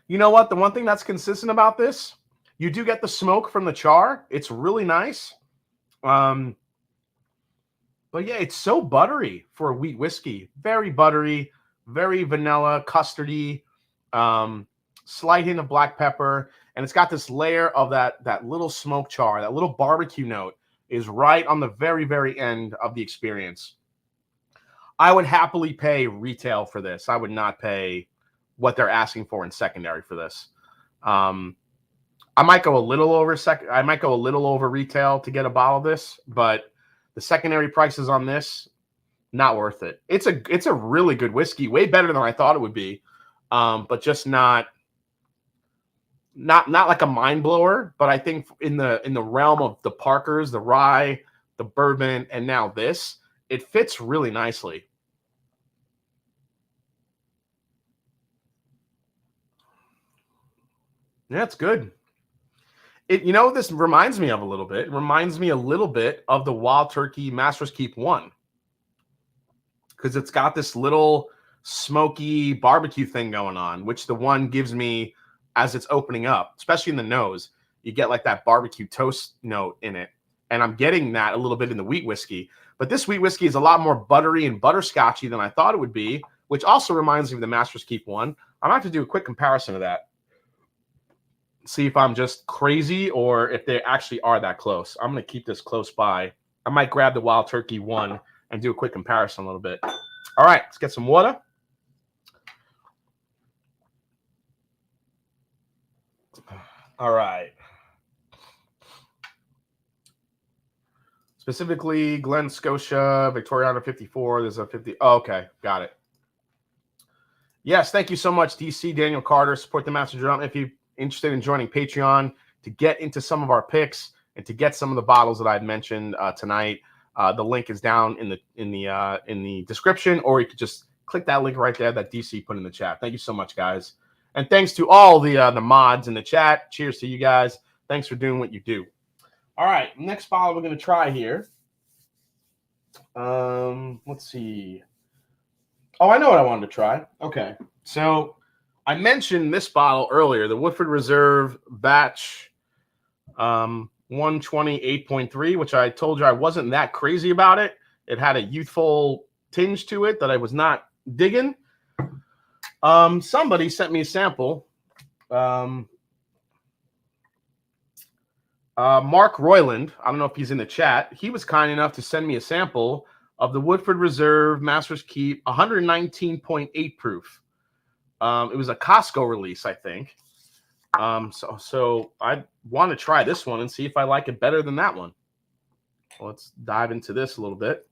You know what? The one thing that's consistent about this, you do get the smoke from the char. It's really nice. But yeah, it's so buttery for a wheat whiskey. Very buttery, very vanilla, custardy, slight hint of black pepper. And it's got this layer of that little smoke char, that little barbecue note is right on the very, very end of the experience. I would happily pay retail for this. I would not pay what they're asking for in secondary for this. I might go a little over I might go a little over retail to get a bottle of this, but the secondary prices on this, not worth it. It's a really good whiskey, way better than I thought it would be, but just not like a mind blower. But I think in the realm of the Parkers, the rye, the bourbon, and now this, it fits really nicely. Yeah, it's good. You know, this reminds me of a little bit. It reminds me a little bit of the Wild Turkey Master's Keep 1. Because it's got this little smoky barbecue thing going on, which the one gives me as it's opening up, especially in the nose. You get like that barbecue toast note in it. And I'm getting that a little bit in the wheat whiskey. But this wheat whiskey is a lot more buttery and butterscotchy than I thought it would be, which also reminds me of the Master's Keep 1. I'm going to have to do a quick comparison of that. See if I'm just crazy or if they actually are that close. I'm going to keep this close by. I might grab the Wild Turkey 1 and do a quick comparison a little bit. All right, let's get some water. All right. Specifically, Glen Scotia, Victoriana 54. There's a 50. Oh, okay, got it. Yes, thank you so much, DC, Daniel Carter. Support the Master Drum. If you're interested in joining Patreon to get into some of our picks and to get some of the bottles that I'd mentioned tonight, the link is down in the description, or you could just click that link right there that DC put in the chat. Thank you so much, guys, and thanks to all the mods in the chat. Cheers to you guys. Thanks for doing what you do. All right, next bottle we're going to try here. Let's see. Oh, I know what I wanted to try. Okay, so I mentioned this bottle earlier, the Woodford Reserve batch 128.3, which I told you I wasn't that crazy about it. It had a youthful tinge to it that I was not digging. Somebody sent me a sample. Mark Royland, I don't know if he's in the chat. He was kind enough to send me a sample of the Woodford Reserve Master's Keep 119.8 proof. It was a Costco release, I think. So I want to try this one and see if I like it better than that one. Let's dive into this a little bit.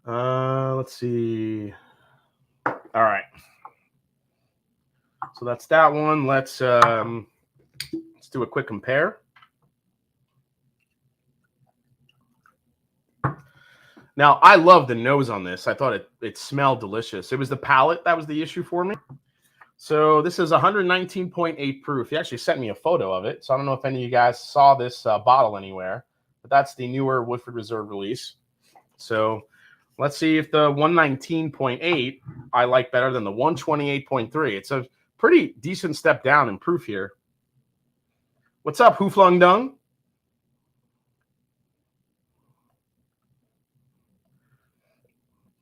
Let's see. All right. So that's that one. Let's do a quick compare. Now, I love the nose on this. I thought it smelled delicious. It was the palate that was the issue for me. So this is 119.8 proof. He actually sent me a photo of it. So I don't know if any of you guys saw this bottle anywhere. But that's the newer Woodford Reserve release. So let's see if the 119.8 I like better than the 128.3. It's a pretty decent step down in proof here. What's up, Hooflung Dung?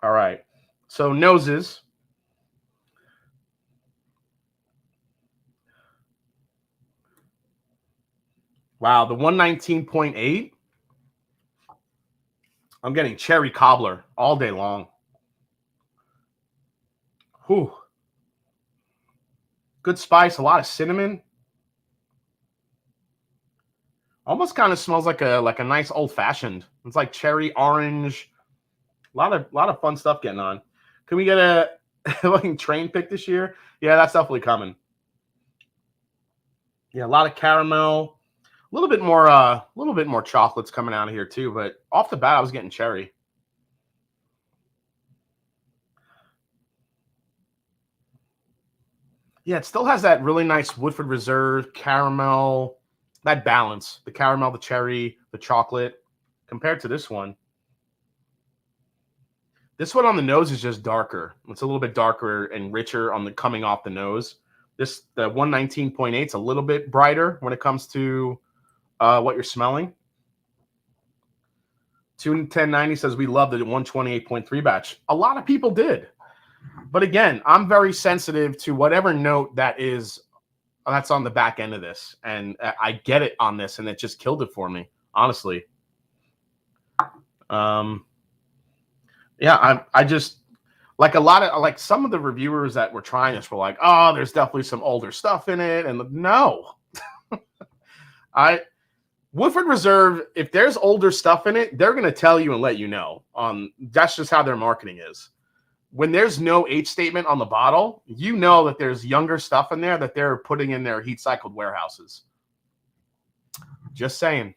All right. So noses. Wow, the 119.8. I'm getting cherry cobbler all day long. Whew. Good spice, a lot of cinnamon. Almost kind of smells like a nice old fashioned. It's like cherry, orange. A lot of fun stuff getting on. Can we get a fucking train pick this year? Yeah, that's definitely coming. Yeah, a lot of caramel. A little bit more chocolates coming out of here too, but off the bat I was getting cherry. Yeah, it still has that really nice Woodford Reserve caramel, that balance, the caramel, the cherry, the chocolate, compared to this one. This one on the nose is just darker. It's a little bit darker and richer on the coming off the nose. The 119.8 is a little bit brighter when it comes to what you're smelling. 21090 says we love the 128.3 batch. A lot of people did. But again, I'm very sensitive to whatever note that's on the back end of this. And I get it on this, and it just killed it for me, honestly. Yeah, I just like some of the reviewers that were trying this were like, oh, there's definitely some older stuff in it. And no. Woodford Reserve, if there's older stuff in it, they're going to tell you and let you know. That's just how their marketing is. When there's no age statement on the bottle, you know that there's younger stuff in there that they're putting in their heat-cycled warehouses. Just saying.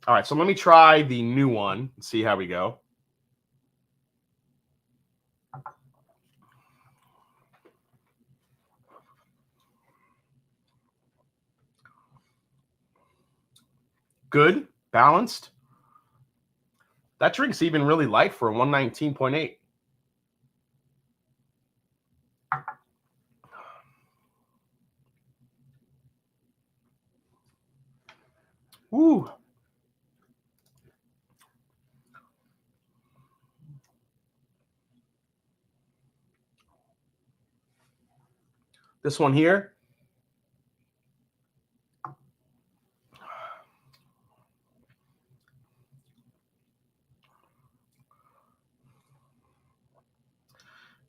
All right, so let me try the new one and see how we go. good, balanced. That drink's even really light for a 119.8. Ooh. This one here.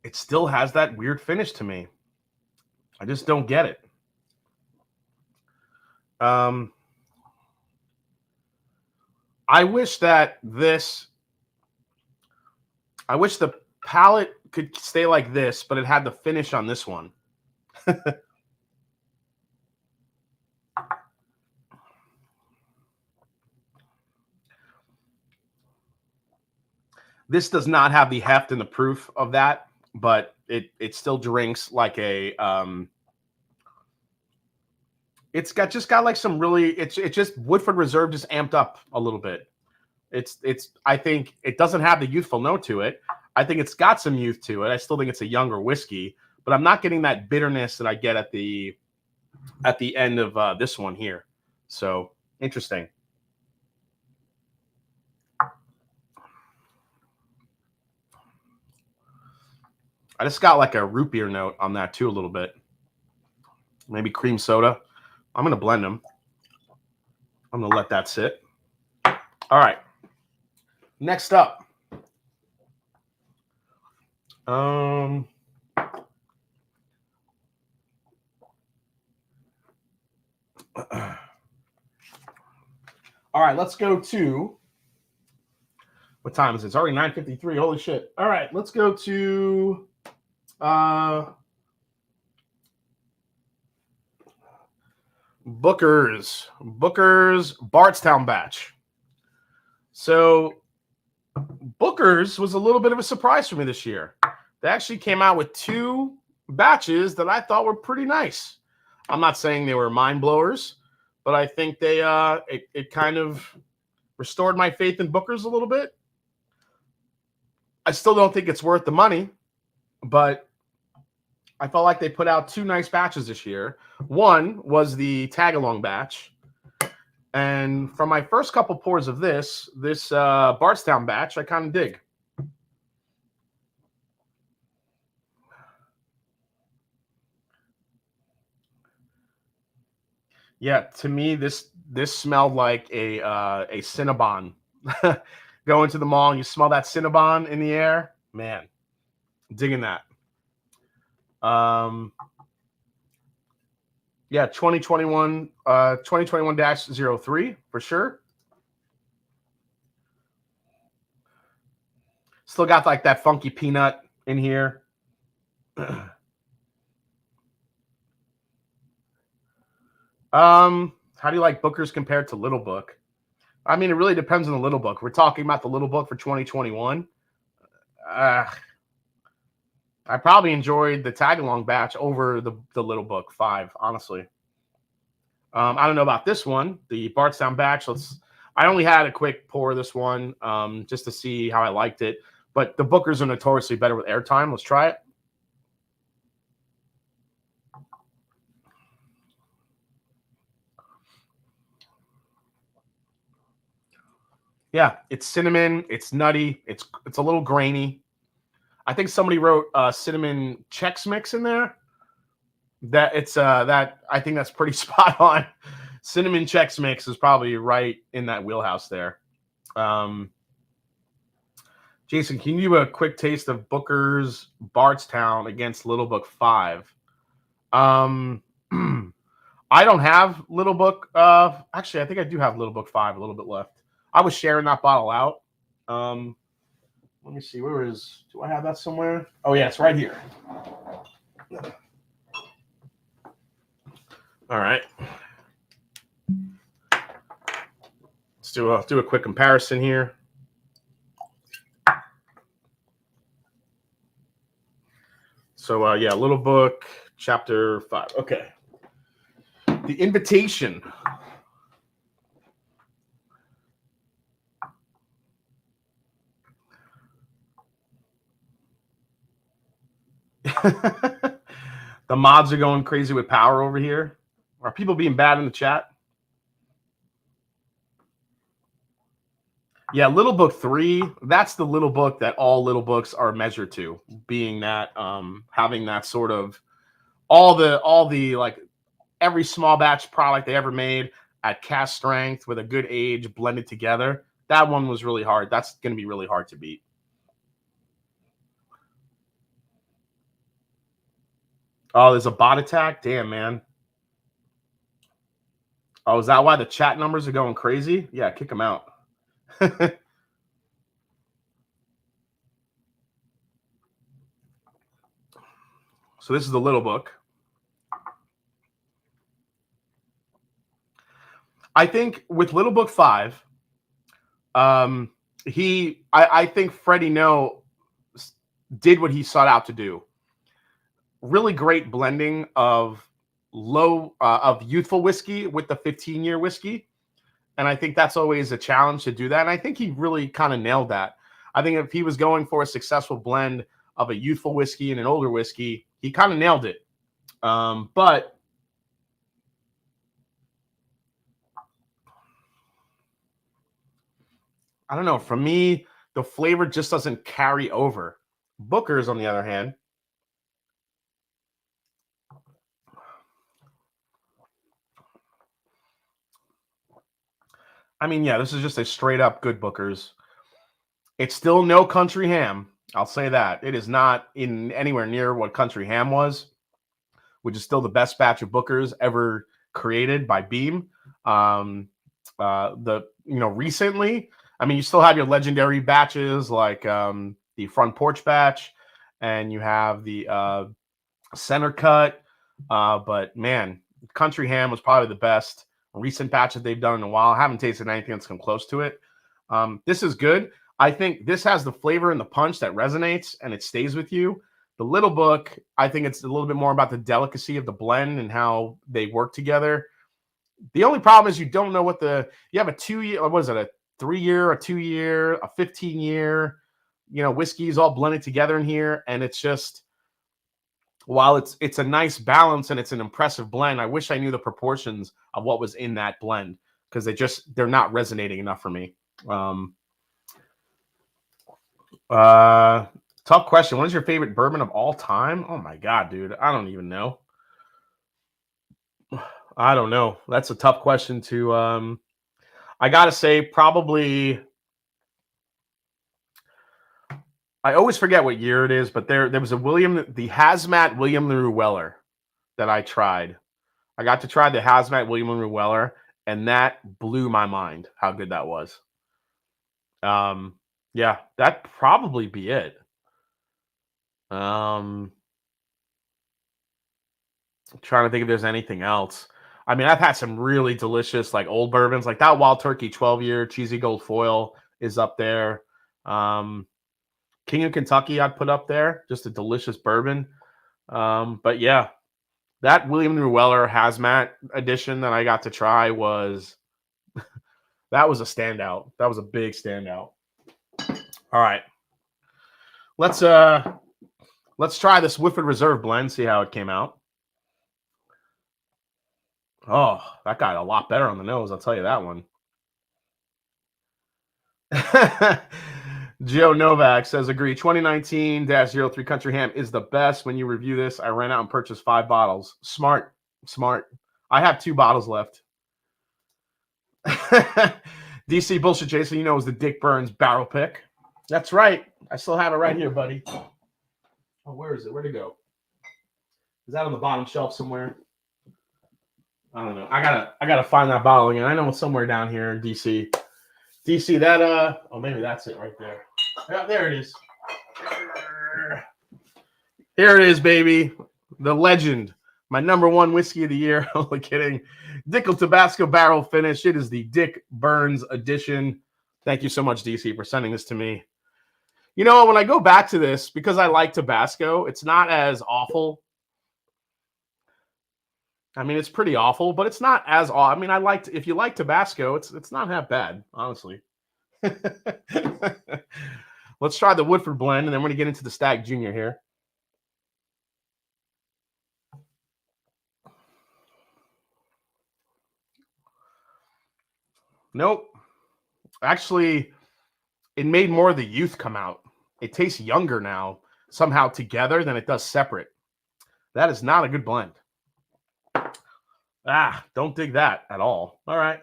It still has that weird finish to me. I just don't get it. I wish that I wish the palate could stay like this, but it had the finish on this one. This does not have the heft and the proof of that, but it still drinks like a it's got like some really it's just Woodford Reserve just amped up a little bit. It's I think it doesn't have the youthful note to it. I think it's got some youth to it. I still think it's a younger whiskey, but I'm not getting that bitterness that I get at the end of this one here. So interesting. I just got like a root beer note on that too a little bit. Maybe cream soda. I'm going to blend them. I'm going to let that sit. All right. Next up. All right, let's go to what time is it? It's already 9:53. Holy shit. All right, let's go to Booker's Bardstown batch. So Booker's was a little bit of a surprise for me this year. They actually came out with 2 batches that I thought were pretty nice. I'm not saying they were mind blowers, but I think they it kind of restored my faith in Booker's a little bit. I still don't think it's worth the money, but I felt like they put out 2 nice batches this year. One was the tag-along batch. And from my first couple pours of this Bardstown batch, I kind of dig. Yeah, to me, this smelled like a Cinnabon. Go into the mall and you smell that Cinnabon in the air. Man, digging that. Yeah, 2021-03 for sure. Still got like that funky peanut in here. How do you like Booker's compared to Little Book? I mean, it really depends on the Little Book. We're talking about the Little Book for 2021. I probably enjoyed the tag-along batch over the Little Book 5, honestly. I don't know about this one, the Bardstown batch. I only had a quick pour of this one just to see how I liked it. But the Bookers are notoriously better with airtime. Let's try it. Yeah, it's cinnamon. It's nutty. It's a little grainy. I think somebody wrote cinnamon Chex Mix in there. That it's that I think that's pretty spot on. Cinnamon Chex Mix is probably right in that wheelhouse there. Jason, can you do a quick taste of Booker's Bardstown against Little Book 5? I don't have Little Book. Actually, I think I do have Little Book 5 a little bit left. I was sharing that bottle out. Let me see. Where is? Do I have that somewhere? Oh yeah, it's right here. All right. Let's do a quick comparison here. So yeah, Little Book, Chapter 5. Okay. The Invitation. The mods are going crazy with power over here. Are people being bad in the chat? Yeah, Little Book 3, that's the little book that all little books are measured to, being that having that sort of all the like every small batch product they ever made at cast strength with a good age blended together. That one was really hard. That's going to be really hard to beat. Oh, there's a bot attack? Damn, man. Oh, is that why the chat numbers are going crazy? Yeah, kick them out. So this is the little book. I think with Little Book 5, I think Freddie No did what he sought out to do. Really great blending of youthful whiskey with the 15-year whiskey. And I think that's always a challenge to do that. And I think he really kind of nailed that. I think if he was going for a successful blend of a youthful whiskey and an older whiskey, he kind of nailed it. But I don't know. For me, the flavor just doesn't carry over. Booker's, on the other hand, I mean, yeah, this is just a straight up good Booker's. It's still no Country Ham. I'll say that. It is not in anywhere near what Country Ham was, which is still the best batch of Booker's ever created by Beam. Recently, I mean, you still have your legendary batches like the Front Porch batch, and you have the Center Cut. But man, Country Ham was probably the best recent batch that they've done in a while. I haven't tasted anything that's come close to it. This is good. I think this has the flavor and the punch that resonates and it stays with you. The little book, I think it's a little bit more about the delicacy of the blend and how they work together. The only problem is you don't know you have a 2-year, or what is it, a 3-year, a 2-year, a 15-year, whiskeys all blended together in here. And it's just, while it's a nice balance and it's an impressive blend, I wish I knew the proportions of what was in that blend because they're not resonating enough for me. Tough question. What is your favorite bourbon of all time? Oh my God, dude. I don't even know. I don't know. That's a tough question to, I got to say probably, I always forget what year it is, but there was the Hazmat William LaRue Weller that I tried. I got to try the Hazmat William LaRue Weller, and that blew my mind how good that was. Yeah, that'd probably be it. I'm trying to think if there's anything else. I mean, I've had some really delicious like old bourbons, like that Wild Turkey 12-year cheesy gold foil is up there. King of Kentucky I'd put up there, just a delicious bourbon. But yeah, that William LaRue Weller Hazmat edition that I got to try was that was a standout. That was a big standout. All right. Let's try this Woodford Reserve blend, see how it came out. Oh, that got a lot better on the nose, I'll tell you that one. Joe Novak says, agree. 2019-03 Country Ham is the best. When you review this, I ran out and purchased 5 bottles. Smart. I have 2 bottles left. DC Bullshit Jason, is the Dick Burns barrel pick. That's right. I still have it right here, buddy. Oh, where is it? Where'd it go? Is that on the bottom shelf somewhere? I don't know. I gotta find that bottle again. I know it's somewhere down here in DC. DC, that oh, maybe that's it right there. Yeah, there it is. Here it is, baby. The legend. My #1 whiskey of the year. Only kidding. Dickel Tabasco barrel finish. It is the Dick Burns edition. Thank you so much, DC, for sending this to me. When I go back to this, because I like Tabasco, it's not as awful. I mean, it's pretty awful, but it's not as awful. I mean, if you like Tabasco, it's not that bad, honestly. Let's try the Woodford blend, and then we're going to get into the Stagg Junior here. Nope. Actually, it made more of the youth come out. It tastes younger now, somehow together than it does separate. That is not a good blend. Don't dig that at all. All right.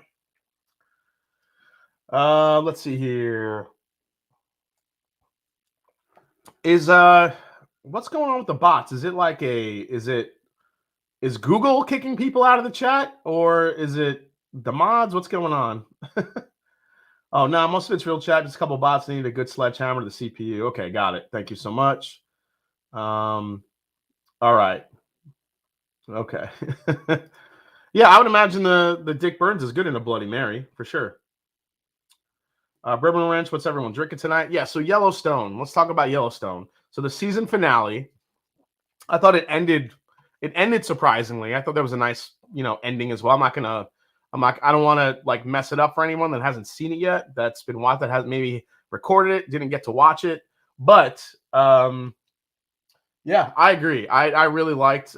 Let's see here. Is what's going on with the bots? Is it like is Google kicking people out of the chat, or is it the mods? What's going on? Oh no, most of it's real chat. Just a couple bots need a good sledgehammer to the CPU. Okay, got it. Thank you so much. All right. Okay. Yeah, I would imagine the Dick Burns is good in a Bloody Mary for sure. Bourbon Ranch, what's everyone drinking tonight? Yeah, so Yellowstone. Let's talk about Yellowstone. So the season finale, I thought it ended surprisingly. I thought there was a nice, ending as well. I don't want to like mess it up for anyone that hasn't seen it yet. That's been watched, that has maybe recorded it, didn't get to watch it. But yeah, I agree. I really liked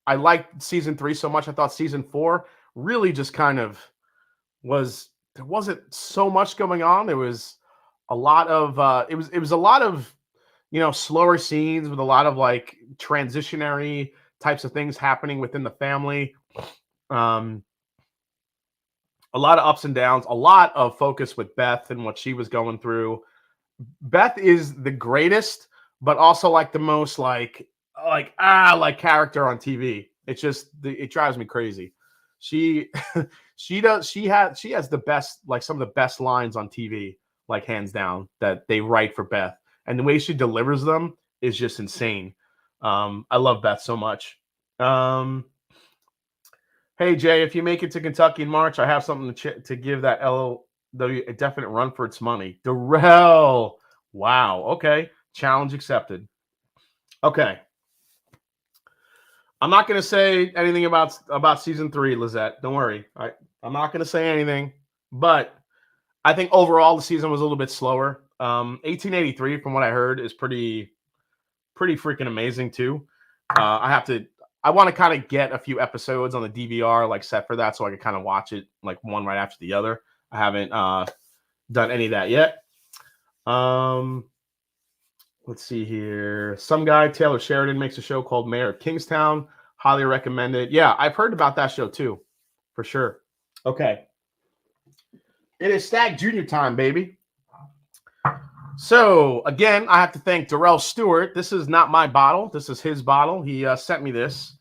I liked season 3 so much. I thought season 4 really just kind of there wasn't so much going on. There was a lot of it was a lot of slower scenes with a lot of like transitionary types of things happening within the family. Um, a lot of ups and downs, a lot of focus with Beth and what she was going through. Beth is the greatest, but also like the most like character on TV. It's just it drives me crazy. She she has the best, like some of the best lines on TV, like hands down, that they write for Beth, and the way she delivers them is just insane. I love Beth so much. Hey Jay, if you make it to Kentucky in March, I have something to give that LOW a definite run for its money. Darrell, wow, okay, challenge accepted. Okay, I'm not going to say anything about season 3, Lizette. Don't worry. I'm not going to say anything, but I think overall the season was a little bit slower. 1883, from what I heard, is pretty freaking amazing too. I want to kind of get a few episodes on the DVR like set for that, so I can kind of watch it like one right after the other. I haven't done any of that yet. Let's see here. Some guy, Taylor Sheridan, makes a show called Mayor of Kingstown. Highly recommend it. Yeah, I've heard about that show too, for sure. Okay. It is Stagg Junior time, baby. So, again, I have to thank Darrell Stewart. This is not my bottle. This is his bottle. He sent me this.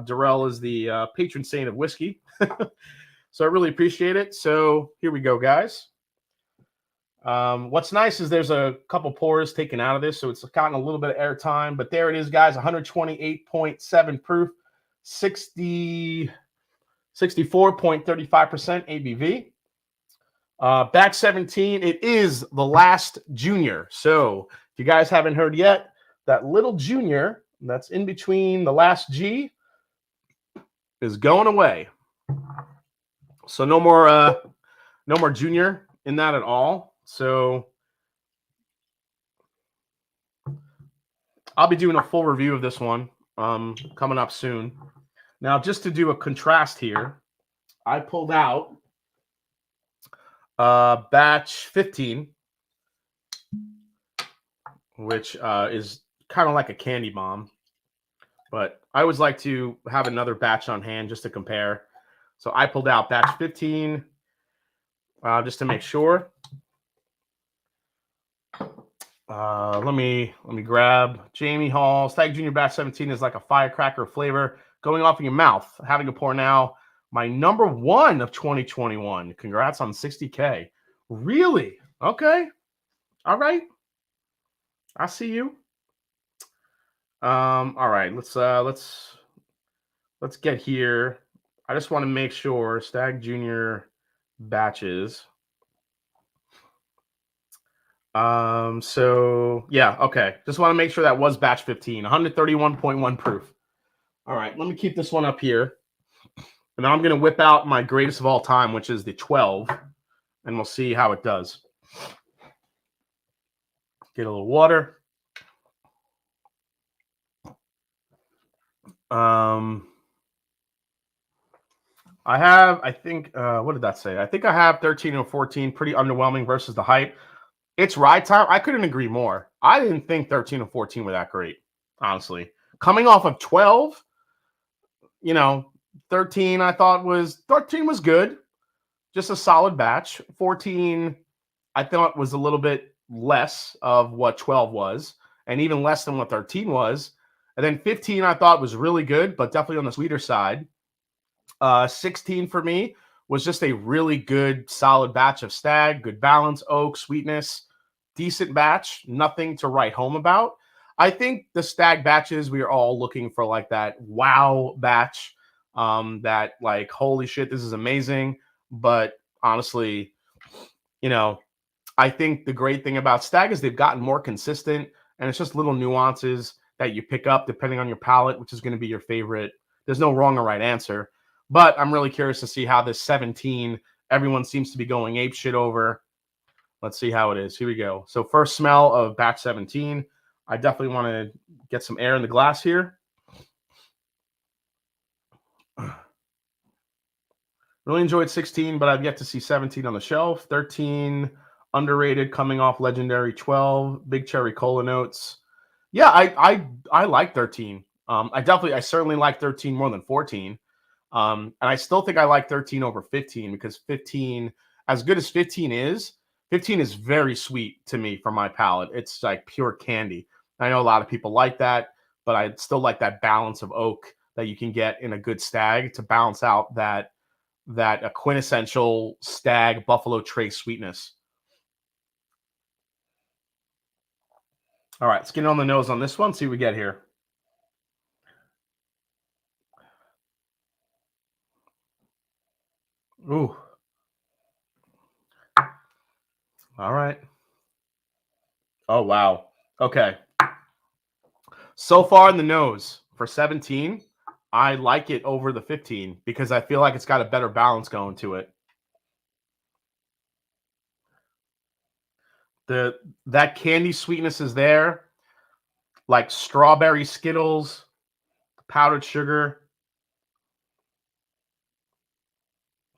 Darrell is the patron saint of whiskey. So I really appreciate it. So here we go, guys. What's nice is there's a couple pours taken out of this, so it's gotten a little bit of air time. But there it is, guys. 128.7 proof, 64.35% ABV. Batch 17, it is the last junior. So if you guys haven't heard yet, that little junior that's in between the last G is going away. So no more junior in that at all. So I'll be doing a full review of this one coming up soon. Now, just to do a contrast here, I pulled out batch 15, which is kind of like a candy bomb. But I always like to have another batch on hand just to compare. So I pulled out batch 15 just to make sure. Let me grab Jamie Hall. Stagg Junior Batch 17 is like a firecracker flavor going off in your mouth. Having a pour now. My number 1 of 2021. Congrats on 60K. Really? Okay. All right. I see you. All right. Let's get here. I just want to make sure Stagg Junior batches. So yeah, okay. Just want to make sure that was batch 15, 131.1 proof. All right, let me keep this one up here. And now I'm going to whip out my greatest of all time, which is the 12, and we'll see how it does. Get a little water. I think, what did that say? I think I have 13 and 14, pretty underwhelming versus the hype. It's ride time. I couldn't agree more. I didn't think 13 and 14 were that great, honestly. Coming off of 12, you know, 13 was good, just a solid batch. 14, I thought was a little bit less of what 12 was, and even less than what 13 was. And then 15, I thought was really good, but definitely on the sweeter side. 16 for me was just a really good, solid batch of Stagg, good balance, oak, sweetness, decent batch, nothing to write home about. I think the Stagg batches, we are all looking for like that wow batch, that like, holy shit, this is amazing. But honestly, you know, I think the great thing about Stagg is they've gotten more consistent, and it's just little nuances that you pick up depending on your palate, which is going to be your favorite. There's no wrong or right answer, but I'm really curious to see how this 17, everyone seems to be going ape shit over. Let's see how it is. Here we go. So first smell of batch 17. I definitely want to get some air in the glass here. Really enjoyed 16, but I've yet to see 17 on the shelf. 13, underrated, coming off legendary. 12, big cherry cola notes. Yeah, I like 13. I certainly like 13 more than 14. And I still think I like 13 over 15 because 15, as good as 15 is very sweet to me for my palate. It's like pure candy. I know a lot of people like that, but I still like that balance of oak that you can get in a good Stagg to balance out that a quintessential Stagg Buffalo Trace sweetness. All right, let's get on the nose on this one. See what we get here. Ooh. All right. Oh, wow. Okay. So far in the nose for 17, I like it over the 15 because I feel like it's got a better balance going to it. That candy sweetness is there, like strawberry Skittles, powdered sugar,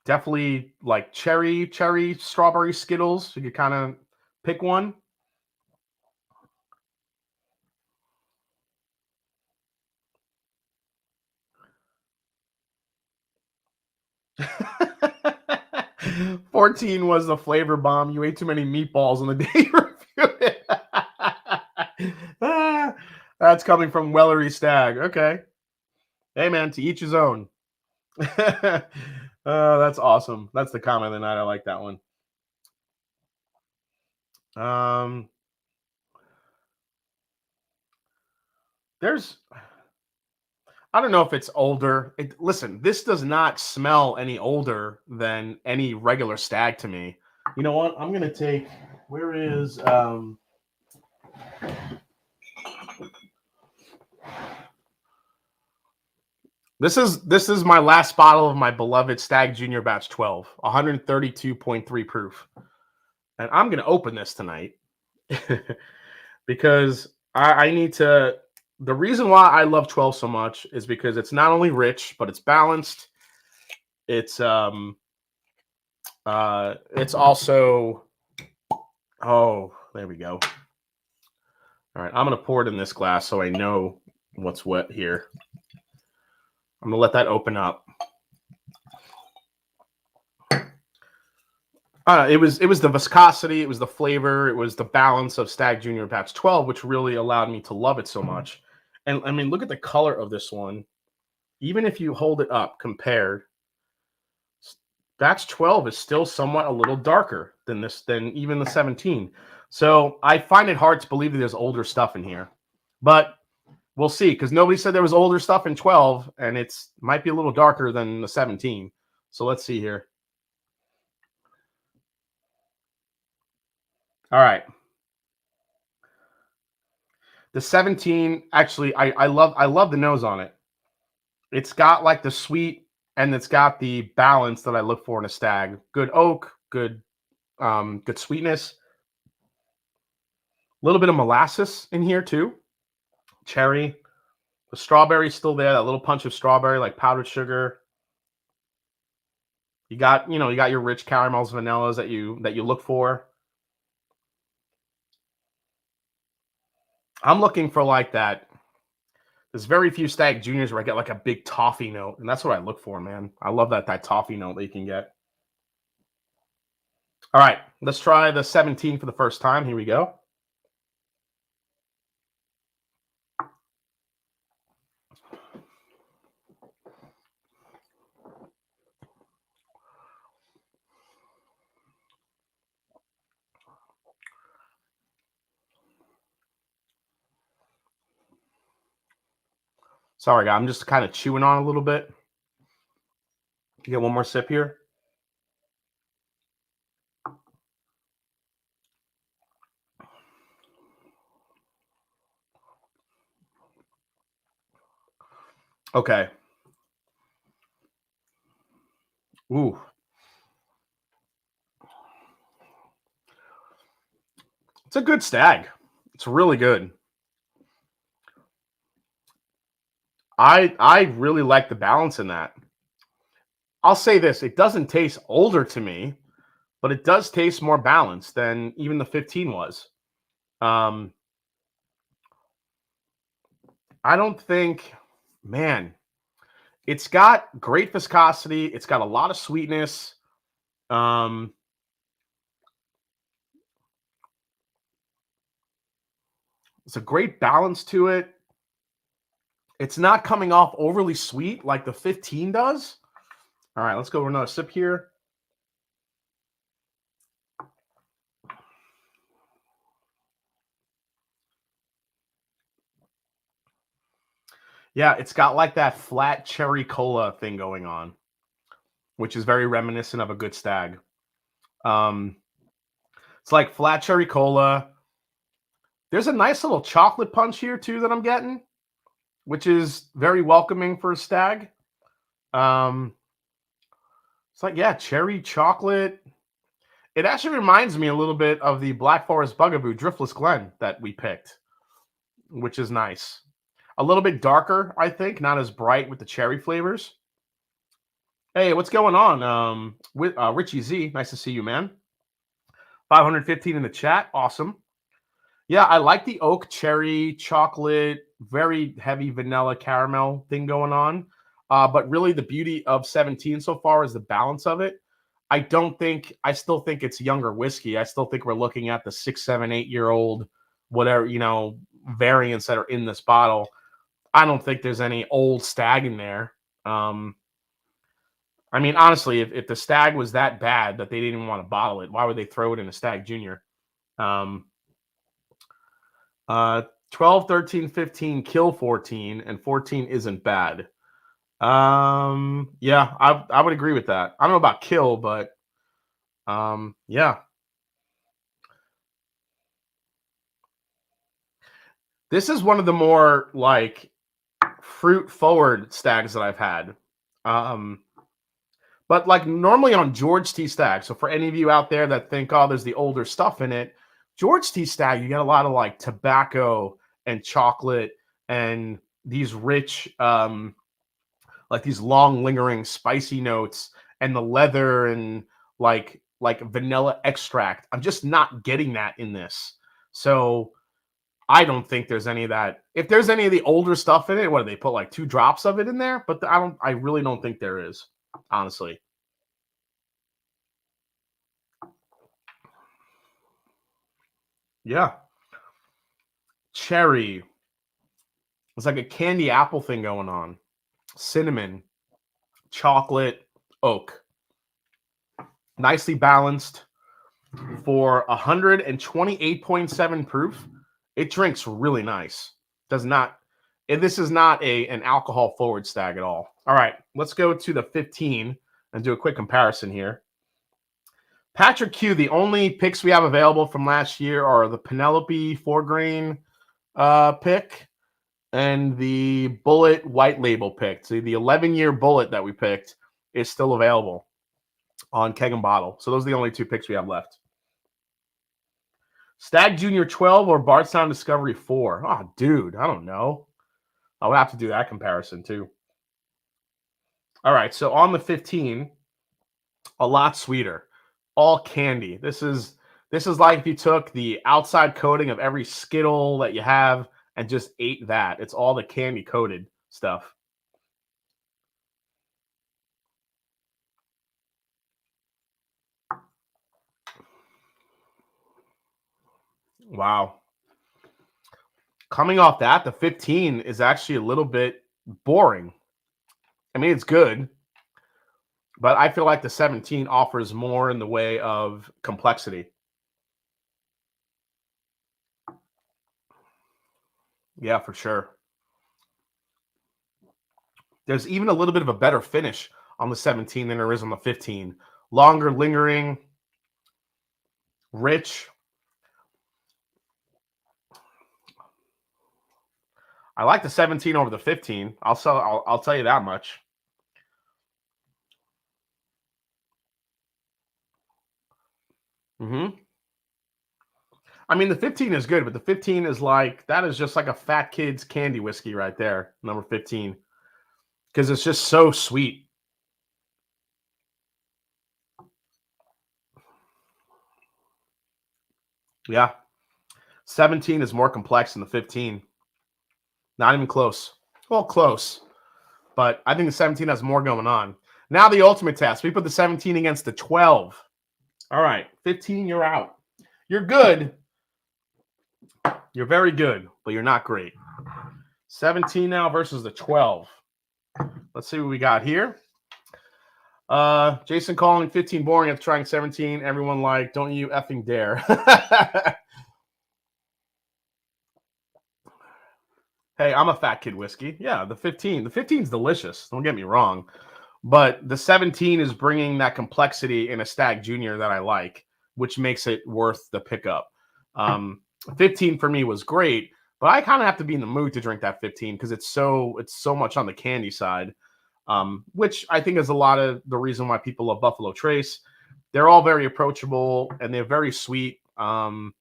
definitely like cherry strawberry Skittles. You could kind of pick one. $14 was the flavor bomb. You ate too many meatballs on the day you reviewed it. That's coming from Wellery Stagg. Okay. Hey, man, to each his own. That's awesome. That's the comment of the night. I like that one. Um, there's, I don't know if it's older. Listen, this does not smell any older than any regular Stagg to me. You know what? I'm gonna take. Where is this is my last bottle of my beloved Stagg Junior Batch 12, 132.3 proof, and I'm gonna open this tonight because I need to. The reason why I love 12 so much is because it's not only rich, but it's balanced. It's it's also, oh, there we go. All right, I'm gonna pour it in this glass so I know what's wet here. I'm gonna let that open up. It was the viscosity, it was the flavor, it was the balance of Stagg Junior Batch 12, which really allowed me to love it so much. And I mean, look at the color of this one. Even if you hold it up compared, Batch 12 is still somewhat a little darker than even the 17. So I find it hard to believe that there's older stuff in here, but we'll see, because nobody said there was older stuff in 12, and it's might be a little darker than the 17. So let's see here. All right. The 17, actually, I love the nose on it. It's got like the sweet, and it's got the balance that I look for in a Stagg. Good oak, good good sweetness. A little bit of molasses in here too. Cherry. The strawberry's still there, that little punch of strawberry, like powdered sugar. You got, you got your rich caramels, vanillas that you look for. I'm looking for like that. There's very few Stagg Juniors where I get like a big toffee note, and that's what I look for, man. I love that toffee note that you can get. All right, let's try the 17 for the first time. Here we go. Sorry, guys, I'm just kind of chewing on a little bit. Get one more sip here. Okay. Ooh. It's a good Stagg. It's really good. I really like the balance in that. I'll say this, it doesn't taste older to me, but it does taste more balanced than even the 15 was. I don't think, man, it's got great viscosity. It's got a lot of sweetness. It's a great balance to it. It's not coming off overly sweet like the 15 does. All right, let's go for another sip here. Yeah, it's got like that flat cherry cola thing going on, which is very reminiscent of a good Stagg. It's like flat cherry cola. There's a nice little chocolate punch here too that I'm getting, which is very welcoming for a Stagg. It's like, yeah, cherry chocolate. It actually reminds me a little bit of the Black Forest Bugaboo Driftless Glen that we picked, which is nice. A little bit darker, I think, not as bright with the cherry flavors. Hey, what's going on? With Richie Z, nice to see you, man. 515 in the chat, awesome. Yeah, I like the oak cherry chocolate, very heavy vanilla caramel thing going on. But really, the beauty of 17 so far is the balance of it. I still think it's younger whiskey. I still think we're looking at the 6, 7, 8-year-old, whatever, variants that are in this bottle. I don't think there's any old Stagg in there. I mean, honestly, if the Stagg was that bad that they didn't even want to bottle it, why would they throw it in a Stagg Junior? 12, 13, 15 kill 14, and 14 isn't bad. Yeah, I would agree with that. I don't know about kill, but yeah. This is one of the more like fruit forward Staggs that I've had. But like normally on George T Stagg. So for any of you out there that think, oh, there's the older stuff in it, George T Stagg, you get a lot of like tobacco and chocolate and these rich, like these long lingering spicy notes and the leather and like vanilla extract. I'm just not getting that in this. So I don't think there's any of that. If there's any of the older stuff in it, what do they put like 2 drops of it in there? But I really don't think there is, honestly. Yeah. Cherry. It's like a candy apple thing going on. Cinnamon, chocolate, oak. Nicely balanced for 128.7 proof. It drinks really nice. Does not. This is not an alcohol forward Stagg at all. All right, let's go to the 15 and do a quick comparison here. Patrick Q, the only picks we have available from last year are the Penelope 4-grain pick and the Bullet white label pick. So the 11-year Bullet that we picked is still available on keg and bottle. So those are the only 2 picks we have left. Stagg Junior 12 or Bardstown Discovery 4? Oh, dude, I don't know. I'll have to do that comparison too. All right, so on the 15, A lot sweeter. All candy. This is like if you took the outside coating of every Skittle that you have and just ate that. It's all the candy coated stuff. Wow. Coming off that, the 15 is actually a little bit boring. I mean, it's good, but I feel like the 17 offers more in the way of complexity. Yeah, for sure. There's even a little bit of a better finish on the 17 than there is on the 15. Longer, lingering, rich. I like the 17 over the 15. I'll tell you that much. I mean, the 15 is good, but the 15 is like, that is just like a fat kid's candy whiskey right there, number 15, because it's just so sweet. Yeah. 17 is more complex than the 15. Not even close. Well, close, but I think the 17 has more going on. Now the ultimate test. We put the 17 against the 12. All right, 15, you're out. You're good. You're very good, but you're not great. 17 now versus the 12. Let's see what we got here. Jason calling 15 boring after trying 17. Everyone like, don't you effing dare. Hey, I'm a fat kid whiskey. Yeah, the 15. The 15 is delicious. Don't get me wrong. But the 17 is bringing that complexity in a Stagg Junior that I like, which makes it worth the pickup. 15 for me was great, but I kind of have to be in the mood to drink that 15 because it's so much on the candy side, which I think is a lot of the reason why people love Buffalo Trace. They're all very approachable and they're very sweet. And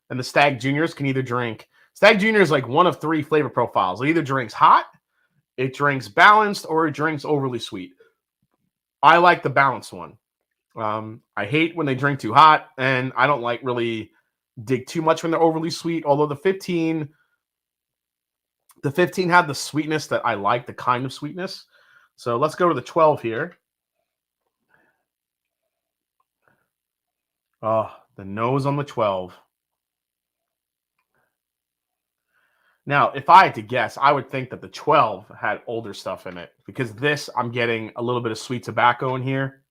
the Stagg Juniors can either drink. Stagg Junior is like one of three flavor profiles. It either drinks hot, it drinks balanced, or it drinks overly sweet. I like the balanced one. I hate when they drink too hot, and I don't like really dig too much when they're overly sweet. Although the 15 had the sweetness that I like, the kind of sweetness. So let's go to the 12 here. Oh, the nose on the 12. Now, if I had to guess, I would think that the 12 had older stuff in it because this, I'm getting a little bit of sweet tobacco in here.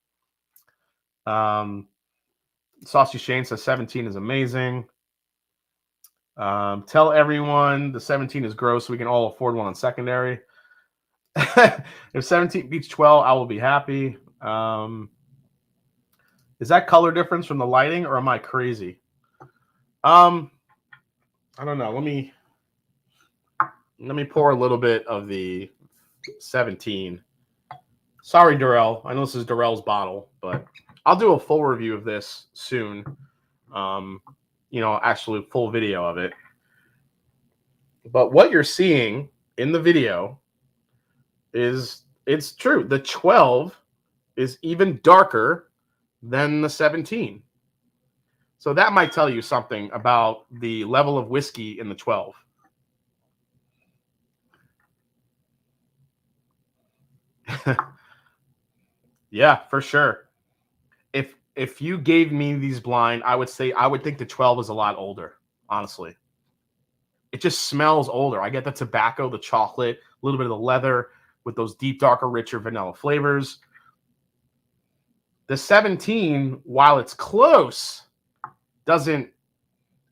Saucy Shane says 17 is amazing. Tell everyone the 17 is gross so we can all afford one on secondary. If 17 beats 12, I will be happy. Is that color difference from the lighting or am I crazy? I don't know. Let me pour a little bit of the 17. Sorry, Durrell. I know this is Durrell's bottle, but I'll do a full review of this soon. Actually full video of it. But what you're seeing in the video is it's true. The 12 is even darker than the 17. So that might tell you something about the level of whiskey in the 12. Yeah, for sure. If you gave me these blind, I would think the 12 is a lot older, honestly. It just smells older. I get the tobacco, the chocolate, a little bit of the leather with those deep, darker, richer vanilla flavors. The 17, while it's close, doesn't,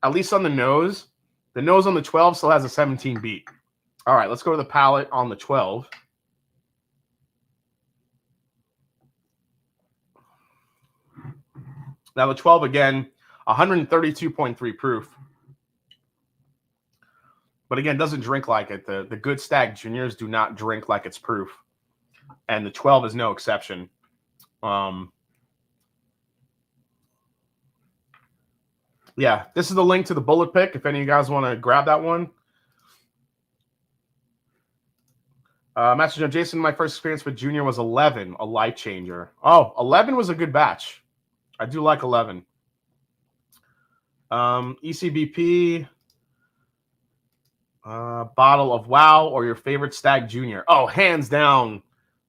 at least on the nose on the 12 still has a 17 beat. All right, let's go to the palate on the 12. Now the 12 again, 132.3 proof. But again, doesn't drink like it. The good Stagg Juniors do not drink like it's proof. And the 12 is no exception. Yeah, this is the link to the bullet pick if any of you guys want to grab that one. Master Joe Jason, my first experience with Junior was 11, a life changer. Oh, 11 was a good batch. I do like 11. ECBP, bottle of Wow, or your favorite Stagg Junior. Oh, hands down,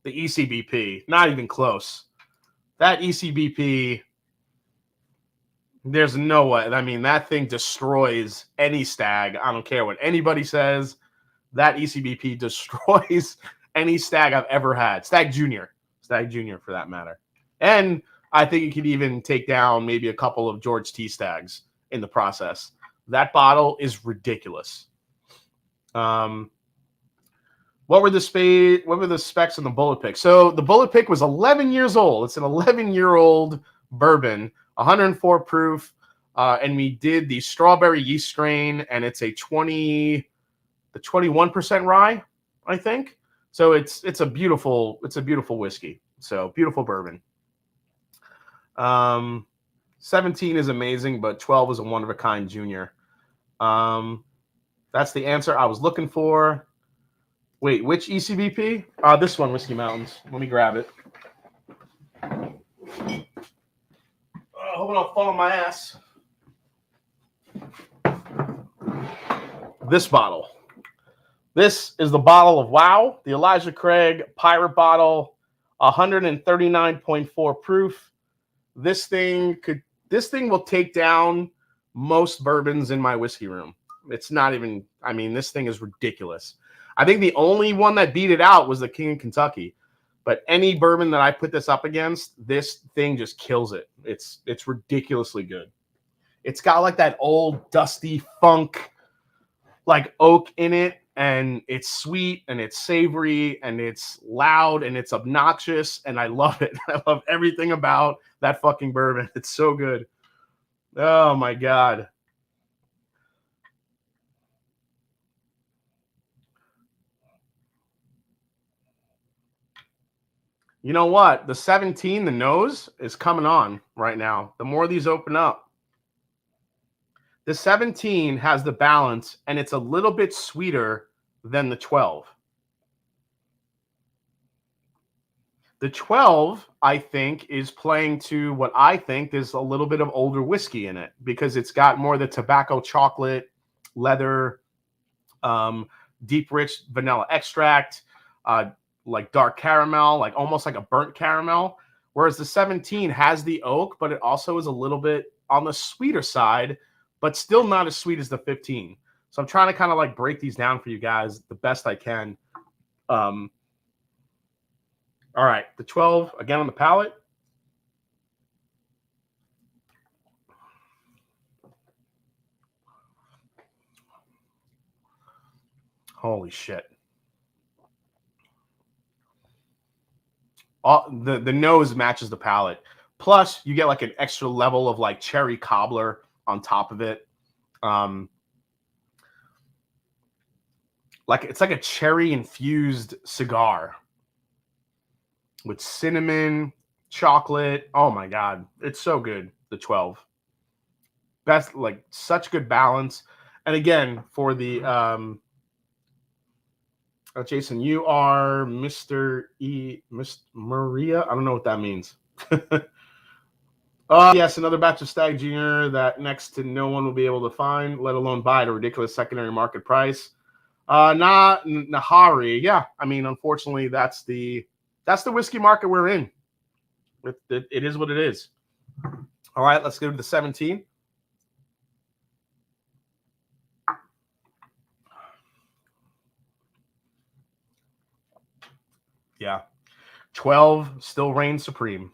the ECBP. Not even close. That ECBP, there's no way. I mean, that thing destroys any Stagg. I don't care what anybody says. That ECBP destroys any Stagg I've ever had. Stagg Junior for that matter. And I think it could even take down maybe a couple of George T. Staggs in the process. That bottle is ridiculous. What were the specs on the Bullet Pick? So the Bullet Pick was 11 years old. It's an 11-year-old bourbon, 104 proof, and we did the strawberry yeast strain, and it's the 21% rye, I think. So it's a beautiful whiskey. So beautiful bourbon. 17 is amazing, but 12 is a one of a kind junior. That's the answer I was looking for. Wait, which ECBP? This one, Whiskey Mountains. Let me grab it. Hope I don't fall on my ass. This bottle. This is the bottle of Wow, the Elijah Craig Pirate bottle, 139.4 proof. This thing will take down most bourbons in my whiskey room. It's not even, I mean, this thing is ridiculous. I think the only one that beat it out was the King of Kentucky. But any bourbon that I put this up against, this thing just kills it. It's ridiculously good. It's got like that old dusty funk, like oak in it. And it's sweet and it's savory and it's loud and it's obnoxious. And I love it. I love everything about that fucking bourbon. It's so good. Oh my God. You know what? The 17, the nose, is coming on right now. The more these open up. The 17 has the balance, and it's a little bit sweeter than the 12. The 12, I think, is playing to what I think is a little bit of older whiskey in it because it's got more of the tobacco, chocolate, leather, deep, rich vanilla extract, like dark caramel, like almost like a burnt caramel. Whereas the 17 has the oak, but it also is a little bit on the sweeter side, but still not as sweet as the 15. So I'm trying to kind of like break these down for you guys the best I can. All right, the 12 again on the palate. Holy shit. The nose matches the palate. Plus, you get like an extra level of like cherry cobbler on top of it. Like it's like a cherry infused cigar with cinnamon, chocolate. Oh my God. It's so good. The 12. Best, like such good balance. And again, for the Jason, you are Mr. Miss Maria. I don't know what that means. Yes, another batch of Stagg Junior that next to no one will be able to find, let alone buy at a ridiculous secondary market price. Not Nahari. Yeah, I mean, unfortunately, that's the whiskey market we're in. It is what it is. All right, let's go to the 17. Yeah. 12 still reigns supreme.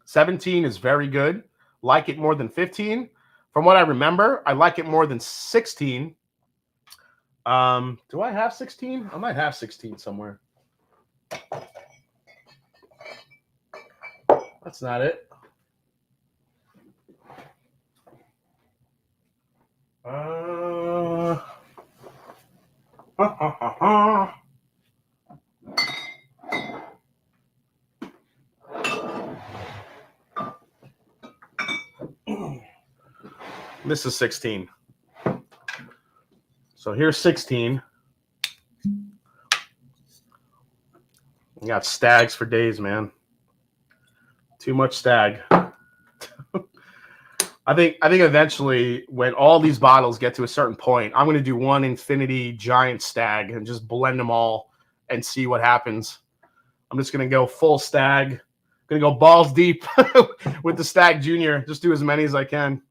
17 is very good. Like it more than 15. From what I remember, I like it more than 16. Do I have 16? I might have 16 somewhere. That's not it. This is 16. So here's 16. got stags for days, man. Too much stag. I think eventually when all these bottles get to a certain point, I'm going to do one infinity giant stag and just blend them all and see what happens. I'm just going to go full stag. I'm going to go balls deep with the Stagg Junior. Just do as many as I can.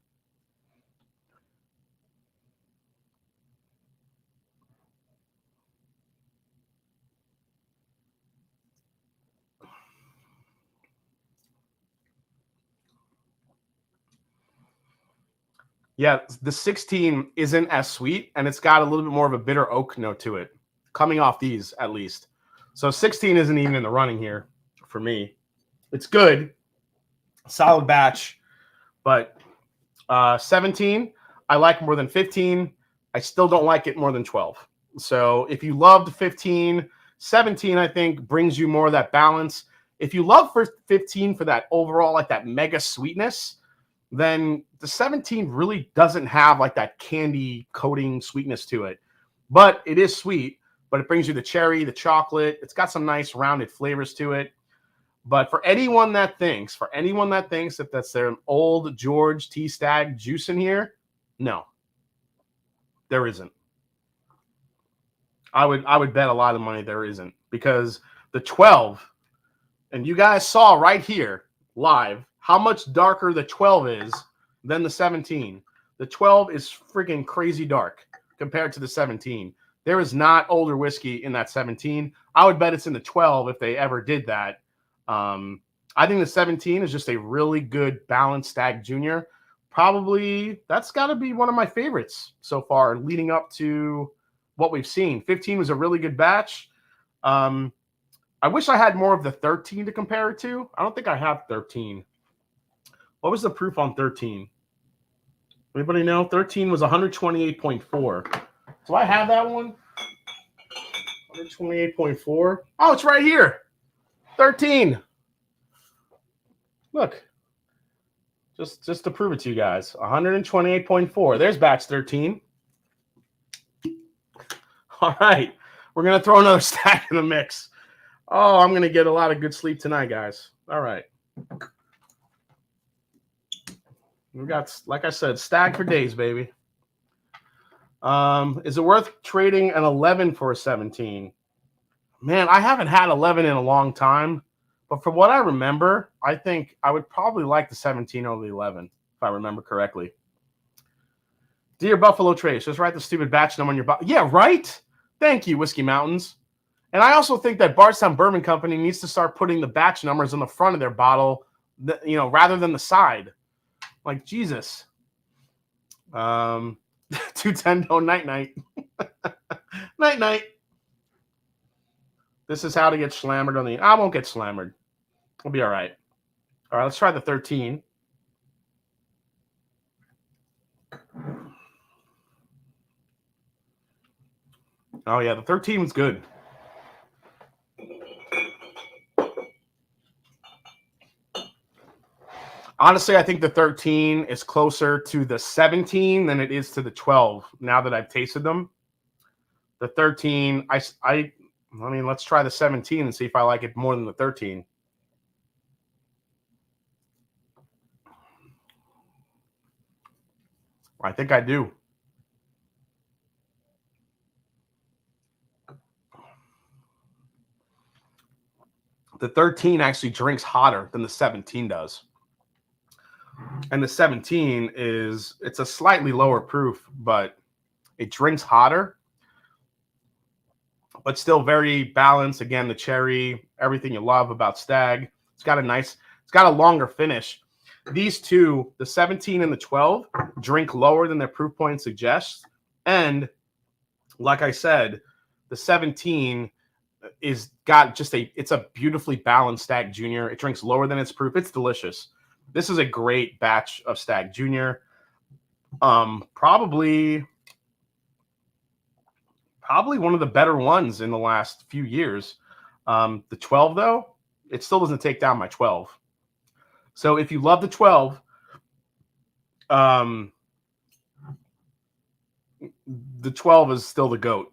Yeah, the 16 isn't as sweet, and it's got a little bit more of a bitter oak note to it, coming off these at least. So 16 isn't even in the running here for me. It's good, solid batch, but 17 I like more than 15. I still don't like it more than 12. So if you loved 15, 17 I think brings you more of that balance. If you love for 15 for that overall, like that mega sweetness, then the 17 really doesn't have like that candy coating sweetness to it. But it is sweet, but it brings you the cherry, the chocolate. It's got some nice rounded flavors to it. But for anyone that thinks that that's their old George T. Stagg juice in here, no, there isn't. I would bet a lot of money there isn't, because the 12, and you guys saw right here live how much darker the 12 is than the 17. The 12 is freaking crazy dark compared to the 17. There is not older whiskey in that 17. I would bet it's in the 12 if they ever did that. I think the 17 is just a really good balanced Stagg Junior. Probably that's got to be one of my favorites so far leading up to what we've seen. 15 was a really good batch. I wish I had more of the 13 to compare it to. I don't think I have 13. What was the proof on 13? Anybody know? 13 was 128.4. Do I have that one? 128.4. Oh, it's right here. 13. Look. Just to prove it to you guys. 128.4. There's batch 13. All right. We're going to throw another stack in the mix. Oh, I'm going to get a lot of good sleep tonight, guys. All right. We got, like I said, Stagg for days, baby. Is it worth trading an 11 for a 17? Man, I haven't had 11 in a long time. But from what I remember, I think I would probably like the 17 over the 11, if I remember correctly. Dear Buffalo Trace, just write the stupid batch number on your bottle. Yeah, right? Thank you, Whiskey Mountains. And I also think that Bardstown Bourbon Company needs to start putting the batch numbers on the front of their bottle, rather than the side. Like, Jesus. 210, no, night-night. Night-night. This is how to get slammered on the... I won't get slammered. We'll be all right. All right, let's try the 13. Oh, yeah, the 13 was good. Honestly, I think the 13 is closer to the 17 than it is to the 12 now that I've tasted them. The 13, I mean, let's try the 17 and see if I like it more than the 13. I think I do. The 13 actually drinks hotter than the 17 does. And the 17 it's a slightly lower proof, but it drinks hotter, but still very balanced. Again, the cherry, everything you love about Stagg. It's got a longer finish. These two, the 17 and the 12, drink lower than their proof point suggests. And like I said, the 17 it's a beautifully balanced Stagg Junior. It drinks lower than its proof. It's delicious. This is a great batch of Stagg Junior. Probably one of the better ones in the last few years. The 12, though, it still doesn't take down my 12. So if you love the 12, the 12 is still the GOAT.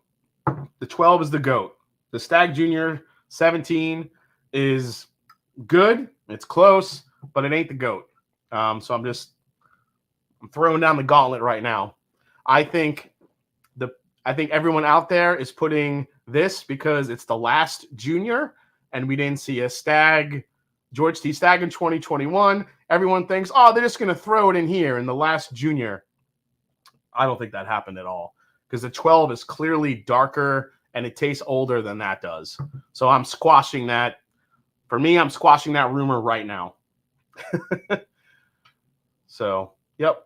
The 12 is the GOAT. The Stagg Junior 17 is good. It's close, but it ain't the GOAT. So I'm throwing down the gauntlet right now. I think everyone out there is putting this because it's the last junior, and we didn't see a Stagg, George T. Stagg in 2021. Everyone thinks, oh, they're just going to throw it in here in the last junior. I don't think that happened at all, because the 12 is clearly darker and it tastes older than that does. So I'm squashing that. For me, I'm squashing that rumor right now. So, yep.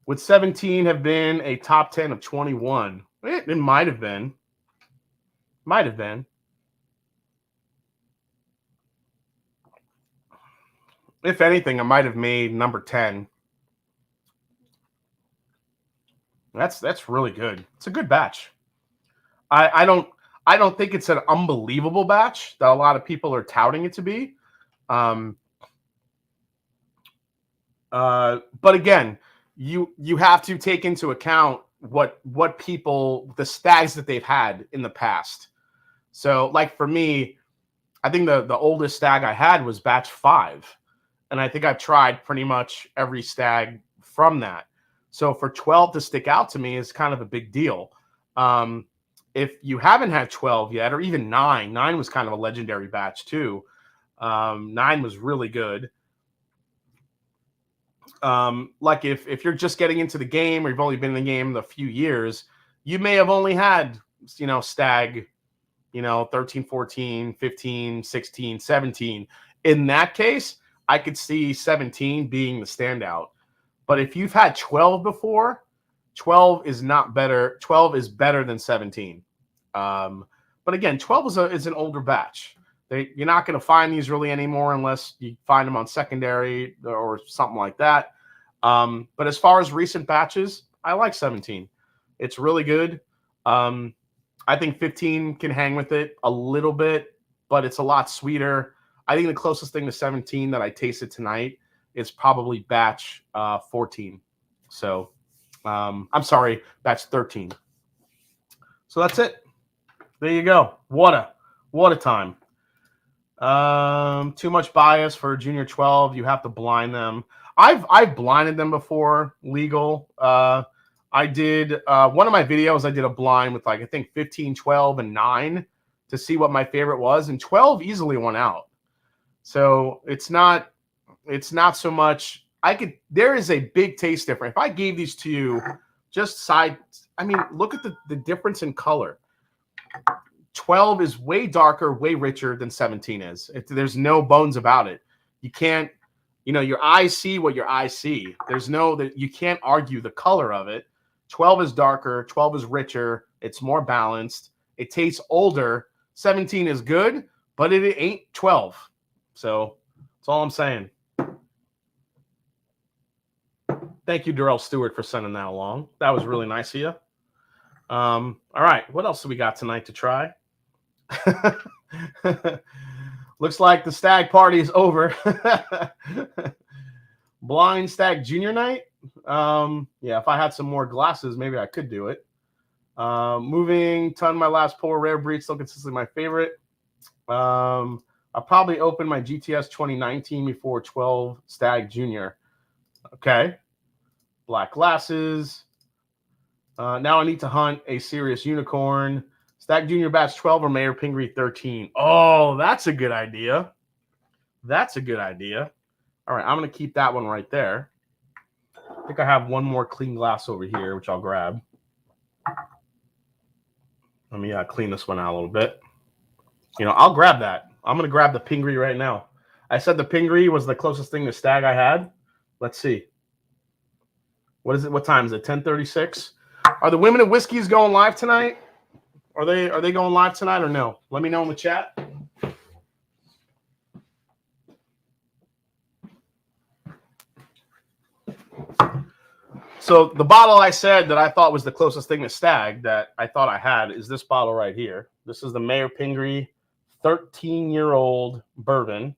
Would 17 have been a top 10 of 21? It might have been. Might have been. If anything, I might have made number 10. That's really good. It's a good batch. I don't think it's an unbelievable batch that a lot of people are touting it to be. But again, you have to take into account what people, the stags that they've had in the past. So like for me, I think the oldest stag I had was batch 5. And I think I've tried pretty much every stag from that. So for 12 to stick out to me is kind of a big deal. If you haven't had 12 yet, or even 9 was kind of a legendary batch too. 9 was really good. Like if you're just getting into the game, or you've only been in the game a few years, you may have only had, Stagg, 13, 14, 15, 16, 17. In that case, I could see 17 being the standout. But if you've had 12 before, 12 is not better. 12 is better than 17. But again, 12 is an older batch. You're not going to find these really anymore unless you find them on secondary or something like that. But as far as recent batches, I like 17. It's really good. I think 15 can hang with it a little bit, but it's a lot sweeter. I think the closest thing to 17 that I tasted tonight is probably batch 14. So, I'm sorry, batch 13. So that's it. There you go. What a time. Too much bias for junior 12. You have to blind them. I've blinded them before, legal. I did one of my videos. I did a blind with I think 15, 12, and 9 to see what my favorite was, and 12 easily won out. So it's not so much. There is a big taste difference. If I gave these to you, look at the difference in color. 12 is way darker, way richer than 17 is. There's no bones about it. You can't, your eyes see what your eyes see. You can't argue the color of it. 12 is darker. 12 is richer. It's more balanced. It tastes older. 17 is good, but it ain't 12. So that's all I'm saying. Thank you, Darrell Stewart, for sending that along. That was really nice of you. All right. What else do we got tonight to try? Looks like the stag party is over. Blind Stag Junior Night. Yeah, if I had some more glasses, maybe I could do it. Moving ton, my last pull, rare breed, still consistently my favorite. I'll probably open my GTS 2019 before 12 Stag Junior. Okay. Black glasses. Now I need to hunt a serious unicorn. Stag Junior Batch 12 or Mayor Pingree 13. Oh, that's a good idea. That's a good idea. All right, I'm going to keep that one right there. I think I have one more clean glass over here, which I'll grab. Let me clean this one out a little bit. I'll grab that. I'm going to grab the Pingree right now. I said the Pingree was the closest thing to Stag I had. Let's see. What is it? What time is it? 10:36. Are the women of Whiskies going live tonight? Are they going live tonight or no? Let me know in the chat. So the bottle I said that I thought was the closest thing to Stag that I thought I had is this bottle right here. This is the Mayor Pingree 13-year-old bourbon.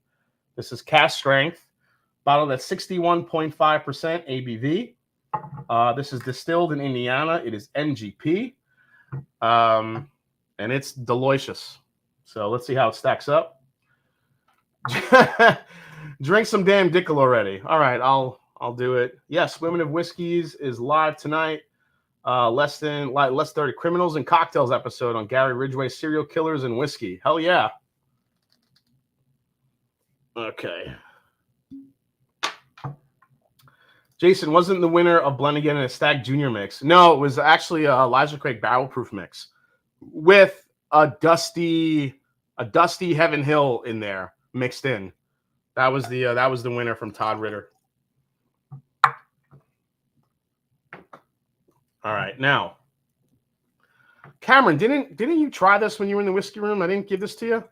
This is cask strength. Bottle that's 61.5% ABV. This is distilled in Indiana. It is MGP. And it's delicious. So let's see how it stacks up. Drink some damn Dickel already. All right, I'll do it. Yes, Women of Whiskies is live tonight. Less 30 Criminals and Cocktails episode on Gary Ridgway, serial killers and whiskey. Hell yeah. Okay. Jason, wasn't the winner of Blend in a Stagg Junior mix? No, it was actually a Elijah Craig barrel proof mix with a dusty Heaven Hill in there mixed in. That was the winner from Todd Ritter. All right, now, Cameron, didn't you try this when you were in the whiskey room? I didn't give this to you.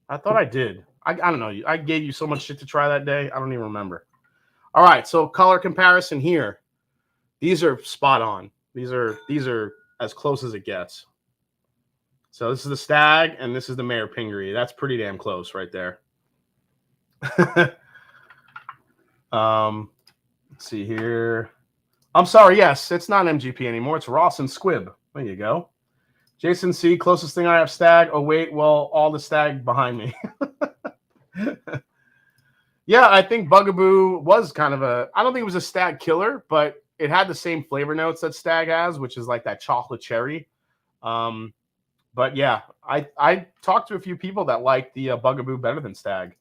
I thought I did. I don't know. I gave you so much shit to try that day. I don't even remember. All right, so color comparison here. These are spot on. These are as close as it gets. So this is the Stagg, and this is the Mayor Pingree. That's pretty damn close right there. Let's see here. I'm sorry, yes, it's not MGP anymore. It's Ross and Squibb. There you go. Jason C, closest thing I have Stagg. Oh, wait, well, all the Stagg behind me. Yeah, I think Bugaboo was kind of I don't think it was a Stagg killer, but it had the same flavor notes that Stagg has, which is like that chocolate cherry. But yeah, I talked to a few people that like the Bugaboo better than Stagg.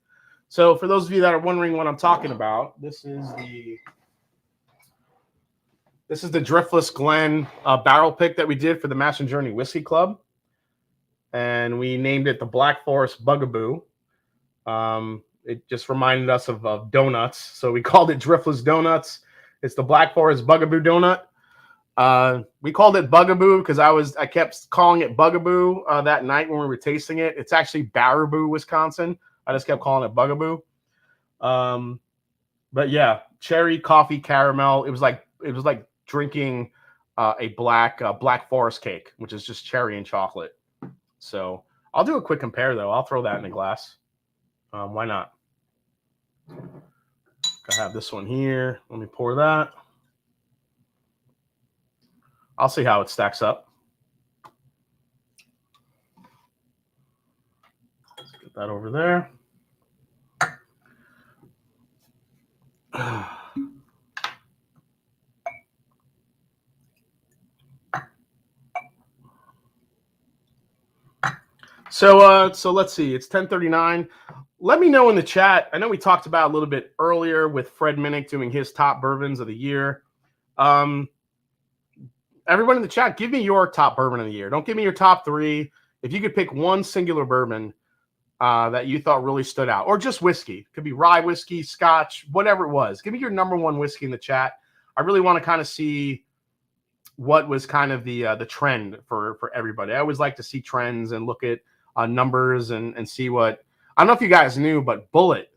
So for those of you that are wondering what I'm talking about, this is the Driftless Glen barrel pick that we did for the Mash and Journey Whiskey Club. And we named it the Black Forest Bugaboo. It just reminded us of donuts. So we called it Driftless Donuts. It's the Black Forest Bugaboo donut. We called it Bugaboo because I kept calling it Bugaboo that night when we were tasting it. It's actually Baraboo, Wisconsin. I just kept calling it Bugaboo. But yeah, cherry, coffee, caramel. It was like drinking a Black Forest cake, which is just cherry and chocolate. So I'll do a quick compare though. I'll throw that in a glass. Why not? I have this one here. Let me pour that. I'll see how it stacks up. Let's get that over there. So let's see. It's 10:39. Let me know in the chat. I know we talked about a little bit earlier with Fred Minnick doing his top bourbons of the year. Everyone in the chat, give me your top bourbon of the year. Don't give me your top three. If you could pick one singular bourbon that you thought really stood out, or just whiskey. It could be rye whiskey, scotch, whatever it was. Give me your number one whiskey in the chat. I really want to kind of see what was kind of the trend for everybody. I always like to see trends and look at numbers and see what. I don't know if you guys knew, but Bullet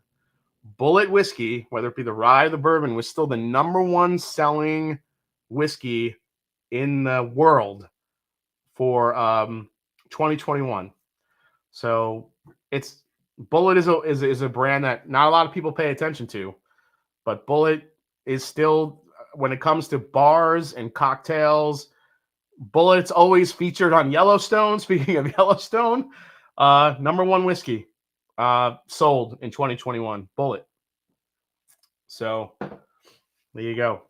whiskey, whether it be the rye or the bourbon, was still the number one selling whiskey in the world for 2021. So it's Bullet is a brand that not a lot of people pay attention to, but Bullet is still, when it comes to bars and cocktails, Bullet's always featured on Yellowstone. Speaking of Yellowstone, number one whiskey sold in 2021, Bullet. So there you go.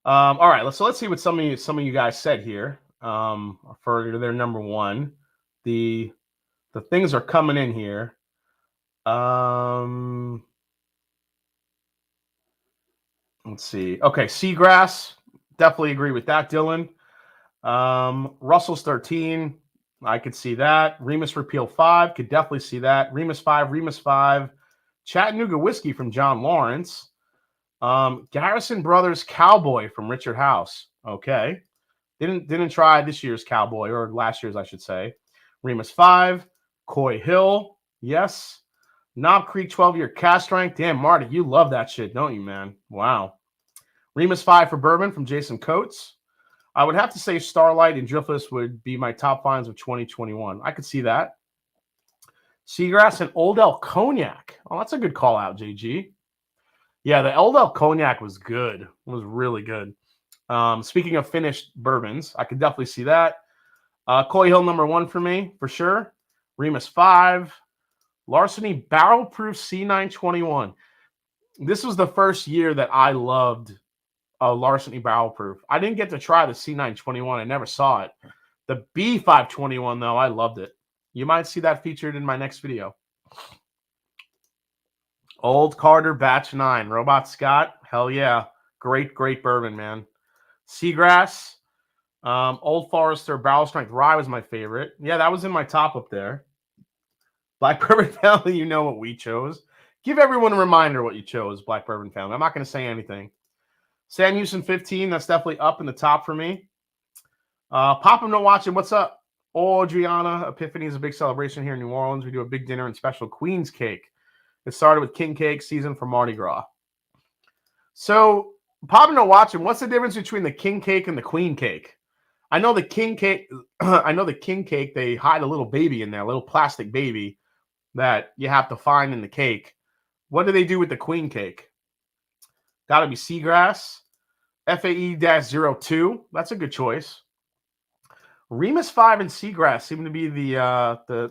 All right, let's see what some of you guys said here for their number one. The things are coming in here. Let's see. Okay, Seagrass. Definitely agree with that, Dylan. Russell's 13. I could see that. Remus Repeal 5. Could definitely see that. Remus 5. Chattanooga Whiskey from John Lawrence. Garrison Brothers Cowboy from Richard House. Okay. Didn't try this year's Cowboy, or last year's, I should say. Remus 5. Coy Hill. Yes. Knob Creek 12-year cast strength. Damn, Marty, you love that shit, don't you, man? Wow. Remus 5 for bourbon from Jason Coates. I would have to say Starlight and Driftless would be my top finds of 2021. I could see that. Seagrass and Old Elk Cognac. Oh, that's a good call out, JG. Yeah, the Old Elk Cognac was good. It was really good. Speaking of finished bourbons, I could definitely see that. Coy Hill number 1 for me, for sure. Remus 5. Larceny Barrel Proof C921. This was the first year that I loved Larceny Barrel Proof. I didn't get to try the C921. I never saw it. The B521, though, I loved it. You might see that featured in my next video. Old Carter Batch 9. Robot Scott. Hell yeah. Great, great bourbon, man. Seagrass. Old Forester Barrel Strength Rye was my favorite. Yeah, that was in my top up there. Black Bourbon Family, you know what we chose. Give everyone a reminder what you chose, Black Bourbon Family. I'm not going to say anything. Sam Houston 15, that's definitely up in the top for me. Pop 'em, no watching. What's up? Oh, Adriana, Epiphany is a big celebration here in New Orleans. We do a big dinner and special Queen's Cake. It started with King Cake season for Mardi Gras. So, Pop 'em, no watching. What's the difference between the King Cake and the Queen Cake? I know the King Cake. I know the King Cake. They hide a little baby in there, a little plastic baby that you have to find in the cake. What do they do with the Queen Cake? Got to be Seagrass. FAE-02. That's a good choice. Remus 5 and Seagrass seem to be the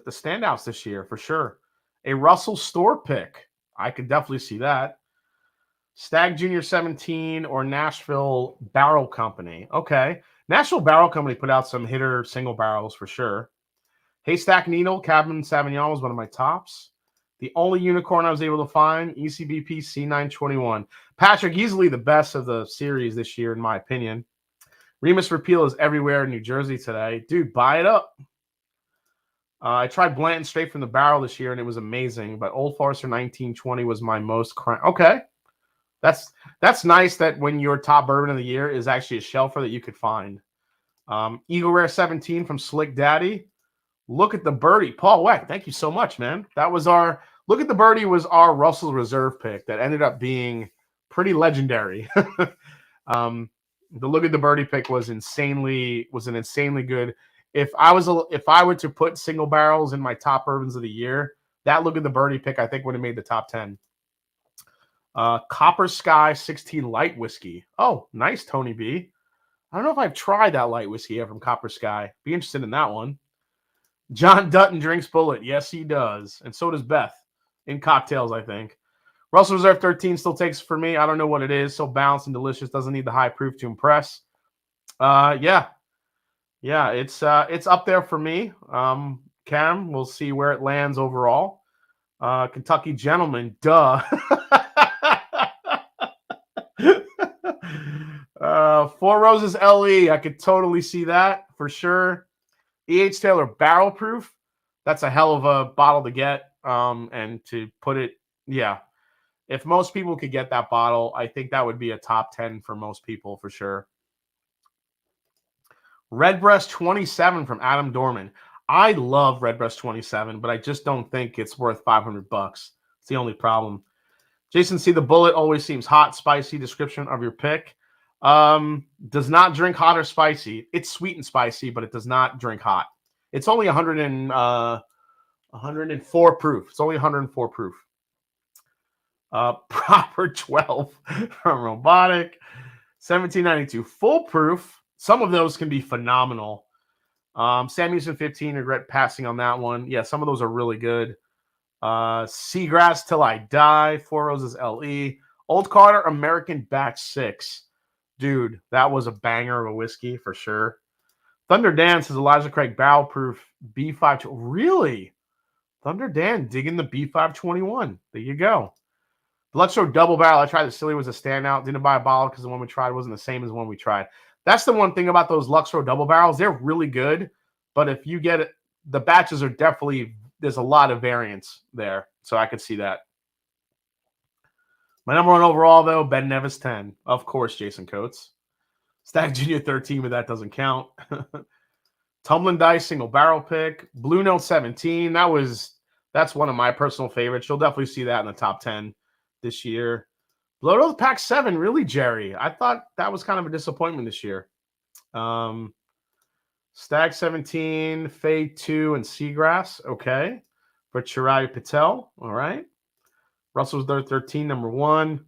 standouts this year for sure. A Russell Store pick. I could definitely see that. Stagg Jr. 17 or Nashville Barrel Company. Okay. Nashville Barrel Company put out some hitter single barrels for sure. Haystack Needle Cabernet Sauvignon was one of my tops. The only unicorn I was able to find, ECBP C921. Patrick, easily the best of the series this year, in my opinion. Remus Repeal is everywhere in New Jersey today. Dude, buy it up. I tried Blanton straight from the barrel this year, and it was amazing. But Old Forester 1920 was my most... Okay. That's nice that when your top bourbon of the year is actually a shelfer that you could find. Eagle Rare 17 from Slick Daddy. Look at the Birdie. Paul Weck, thank you so much, man. That was our... Look at the Birdie was our Russell Reserve pick that ended up being pretty legendary. The Look at the Birdie pick was an insanely good. If I were to put single barrels in my top bourbons of the year, that Look at the Birdie pick I think would have made the top 10. Copper Sky 16 light whiskey. Oh, nice, Tony B. I don't know if I've tried that light whiskey yet from Copper Sky. Be interested in that one. John Dutton drinks Bullet. Yes, he does. And so does Beth. In cocktails, I think. Russell Reserve 13 still takes for me. I don't know what it is. So balanced and delicious. Doesn't need the high proof to impress. Yeah, it's up there for me. Cam, we'll see where it lands overall. Kentucky Gentleman, duh. Four Roses LE, I could totally see that for sure. E.H. Taylor Barrel Proof, that's a hell of a bottle to get. And to put it, yeah. If most people could get that bottle, I think that would be a top 10 for most people for sure. Redbreast 27 from Adam Dorman. I love Redbreast 27, but I just don't think it's worth $500. It's the only problem. Jason C. The Bullet always seems hot, spicy. Description of your pick. Does not drink hot or spicy. It's sweet and spicy, but it does not drink hot. It's only 104 proof. It's only 104 proof. Proper 12 from Robotic. 1792 full proof. Some of those can be phenomenal. Sam Houston 15, regret passing on that one. Yeah, some of those are really good. Seagrass Till I Die. Four Roses LE. Old Carter American Batch 6. Dude, that was a banger of a whiskey for sure. Thunder Dan says Elijah Craig Barrel Proof B5. Really? Thunder Dan digging the B521. There you go. The Luxor Double Barrel. I tried the Silly was a standout. Didn't buy a bottle because the one we tried wasn't the same as the one we tried. That's the one thing about those Luxor Double Barrels. They're really good. But if you get it, the batches are definitely, there's a lot of variance there. So I could see that. My number one overall, though, Ben Nevis 10. Of course, Jason Coates. Stagg Jr. 13, but that doesn't count. Tumbling Dice single barrel pick. Blue Note 17. That's one of my personal favorites. You'll definitely see that in the top 10 this year. Blood Oath Pack 7. Really, Jerry? I thought that was kind of a disappointment this year. Stagg 17, Fade 2, and Seagrass. Okay. For Chirag Patel. All right. Russell's 13, number 1.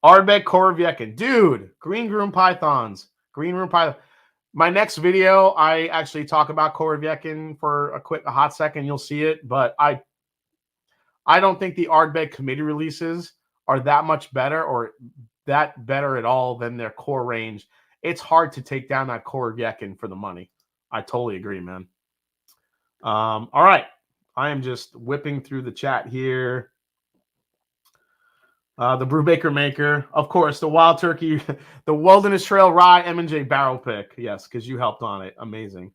Ardbeg Koroviekin. Dude, Green Room Pythons. Green Room Python. My next video, I actually talk about Korevyekin for a hot second. You'll see it, but I don't think the Ardbeg committee releases are that much better or that better at all than their core range. It's hard to take down that Korevyekin for the money. I totally agree, man. All right. I am just whipping through the chat here. The Brewbaker Maker, of course, the Wild Turkey, the Wilderness Trail Rye M&J Barrel Pick. Yes, because you helped on it. Amazing.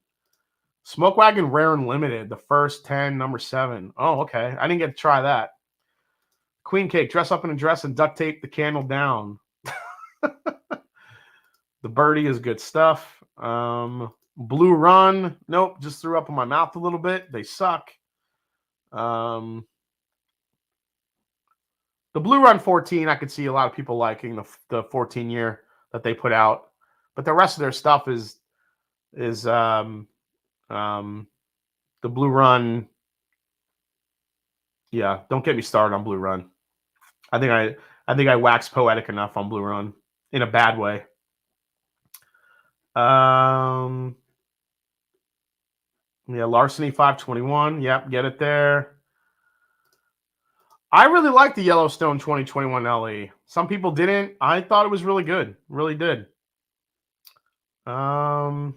Smoke Wagon Rare and Limited, the first 10, number 7. Oh, okay. I didn't get to try that. Queen Cake, dress up in a dress and duct tape the candle down. The Birdie is good stuff. Blue Run, nope, just threw up in my mouth a little bit. They suck. The Blue Run 14, I could see a lot of people liking the 14 year that they put out, but the rest of their stuff is the Blue Run. Yeah, don't get me started on Blue Run. I think I waxed poetic enough on Blue Run in a bad way. Yeah, Larceny 521. Yep, get it there. I really like the Yellowstone 2021 LE. Some people didn't. I thought it was really good. Really did. Okay.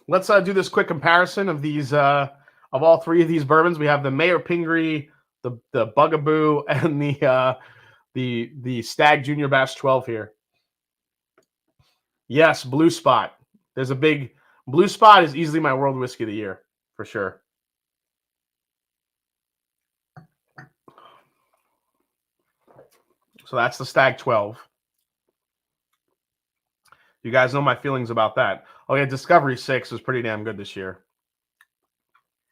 Let's do this quick comparison of these of all three of these bourbons. We have the Mayor Pingree, the Bugaboo, and the Stagg Junior Bash 12 here. Yes, Blue Spot. There's a big Blue Spot is easily my world whiskey of the year for sure. So that's the Stagg 12. You guys know my feelings about that. Oh yeah, Discovery 6 was pretty damn good this year.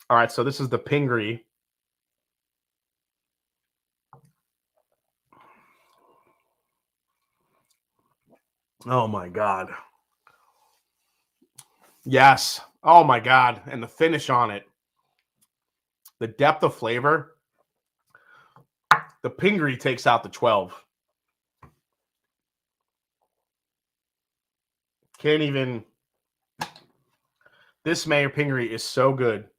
All right, so this is the Pingree. Oh my God. Yes. Oh my God. And the finish on it. The depth of flavor. The Pingree takes out the 12. Can't even. This Mayor Pingree is so good.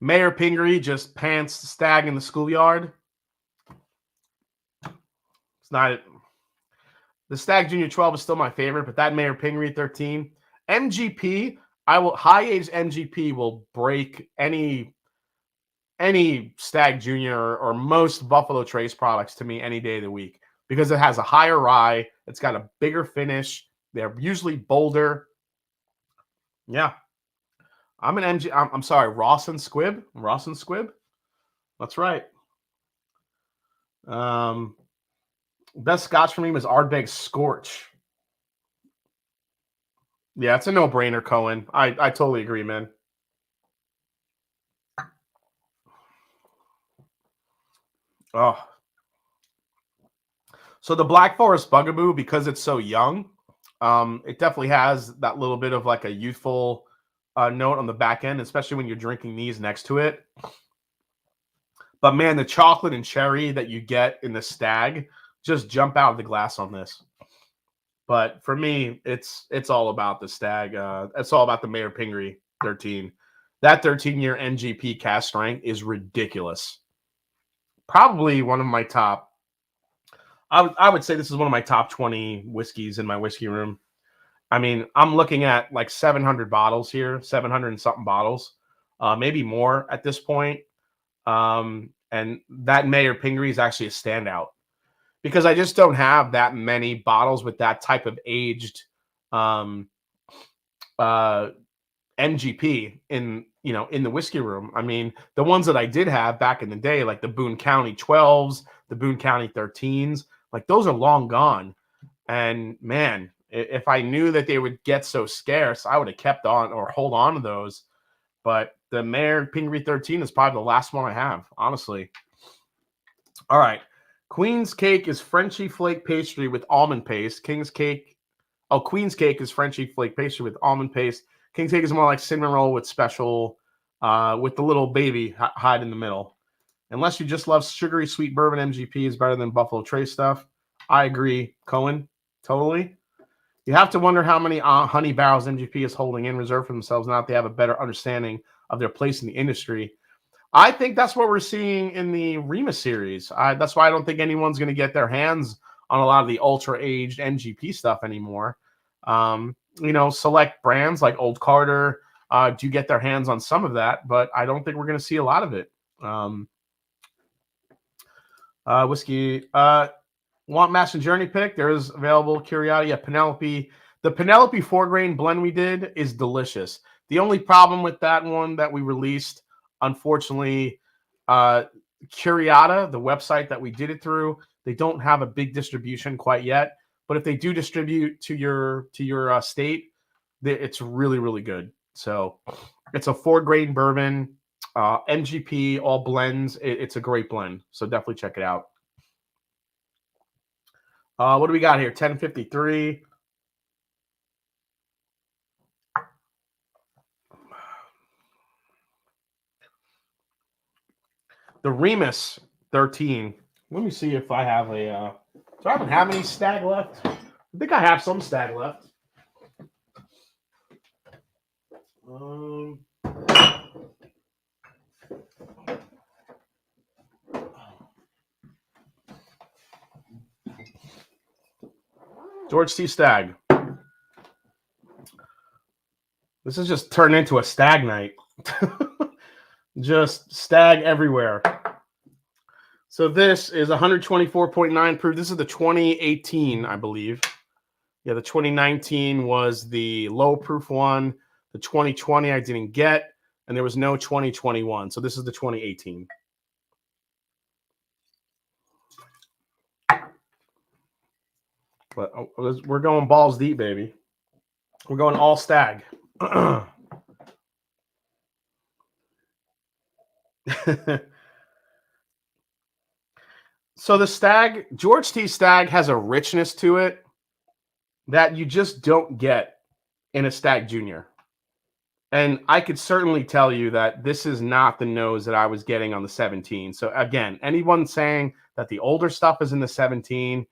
Mayor Pingree just pants Stagg in the schoolyard. It's not. The Stagg Junior 12 is still my favorite, but that Mayor Pingree 13. MGP, high age MGP will break any Stagg Junior or most Buffalo Trace products to me any day of the week because it has a higher rye. It's got a bigger finish. They're usually bolder. Yeah. I'm sorry, Ross and Squibb. Ross and Squibb. That's right. Best Scotch for me was Ardbeg Scorch. Yeah, it's a no-brainer, Cohen. I totally agree, man. Oh. So the Black Forest Bugaboo, because it's so young, it definitely has that little bit of like a youthful note on the back end, especially when you're drinking these next to it. But man, the chocolate and cherry that you get in the Stagg just jump out of the glass on this. But for me, it's all about the Stagg. It's all about the Mayor Pingree 13. That 13-year NGP cast strength is ridiculous. Probably one of my top. I would say this is one of my top 20 whiskeys in my whiskey room. I mean, I'm looking at like 700 bottles here, 700 and something bottles, maybe more at this point. And that Mayor Pingree is actually a standout because I just don't have that many bottles with that type of aged MGP in the whiskey room. I mean, the ones that I did have back in the day, like the Boone County 12s, the Boone County 13s, like those are long gone. And man, if I knew that they would get so scarce, I would have kept on or hold on to those. But the Mayor Pingree 13 is probably the last one I have, honestly. All right. Queen's Cake is Frenchy flake pastry with almond paste. Queen's Cake is Frenchy flake pastry with almond paste. King Cake is more like cinnamon roll with special, with the little baby hide in the middle. Unless you just love sugary sweet bourbon, MGP is better than Buffalo Trace stuff. I agree, Cohen, totally. You have to wonder how many honey barrels MGP is holding in reserve for themselves now that they have a better understanding of their place in the industry. I think that's what we're seeing in the Remus series. That's why I don't think anyone's going to get their hands on a lot of the ultra-aged MGP stuff anymore. Select brands like Old Carter do get their hands on some of that, but I don't think we're going to see a lot of it. Whiskey. Want Mash and Journey pick? There is available. Curiosity at Penelope. The Penelope 4-grain blend we did is delicious. The only problem with that one that we released, unfortunately, Curiata, the website that we did it through, they don't have a big distribution quite yet. But if they do distribute to your state, it's really, really good. So it's a 4-grain bourbon, MGP, all blends. It's a great blend. So definitely check it out. What do we got here? 1053. The Remus 13. Let me see if I have a. So I haven't have any Stagg left. I think I have some Stagg left. George T. Stagg. This has just turned into a Stagg night. Just Stagg everywhere. So this is 124.9 proof. This is the 2018, I believe. Yeah, the 2019 was the low proof one. The 2020 I didn't get, and there was no 2021. So this is the 2018. But we're going balls deep, baby. We're going all Stagg. So the Stagg, George T. Stagg has a richness to it that you just don't get in a Stagg Junior. And I could certainly tell you that this is not the nose that I was getting on the 17. So again, anyone saying that the older stuff is in the 17,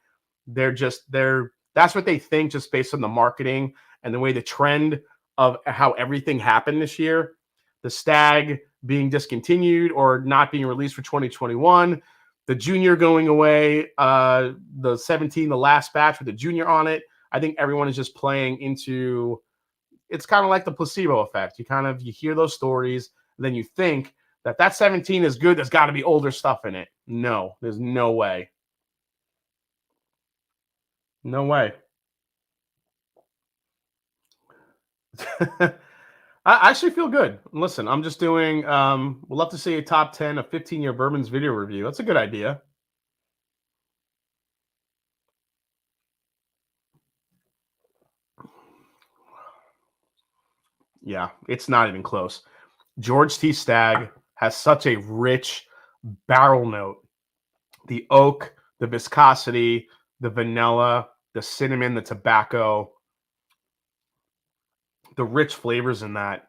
that's what they think just based on the marketing and the way the trend of how everything happened this year. The Stagg being discontinued or not being released for 2021, the Junior going away, the 17, the last batch with the Junior on it. I think everyone is just playing into, it's kind of like the placebo effect. You hear those stories, and then you think that 17 is good. There's got to be older stuff in it. No, there's no way. No way. I actually feel good. Listen, I'm just doing, we'll love to see a top 10 of 15-year bourbons video review. That's a good idea. Yeah, it's not even close. George T. Stagg has such a rich barrel note. The oak, the viscosity, the vanilla, the cinnamon, the tobacco, the rich flavors in that.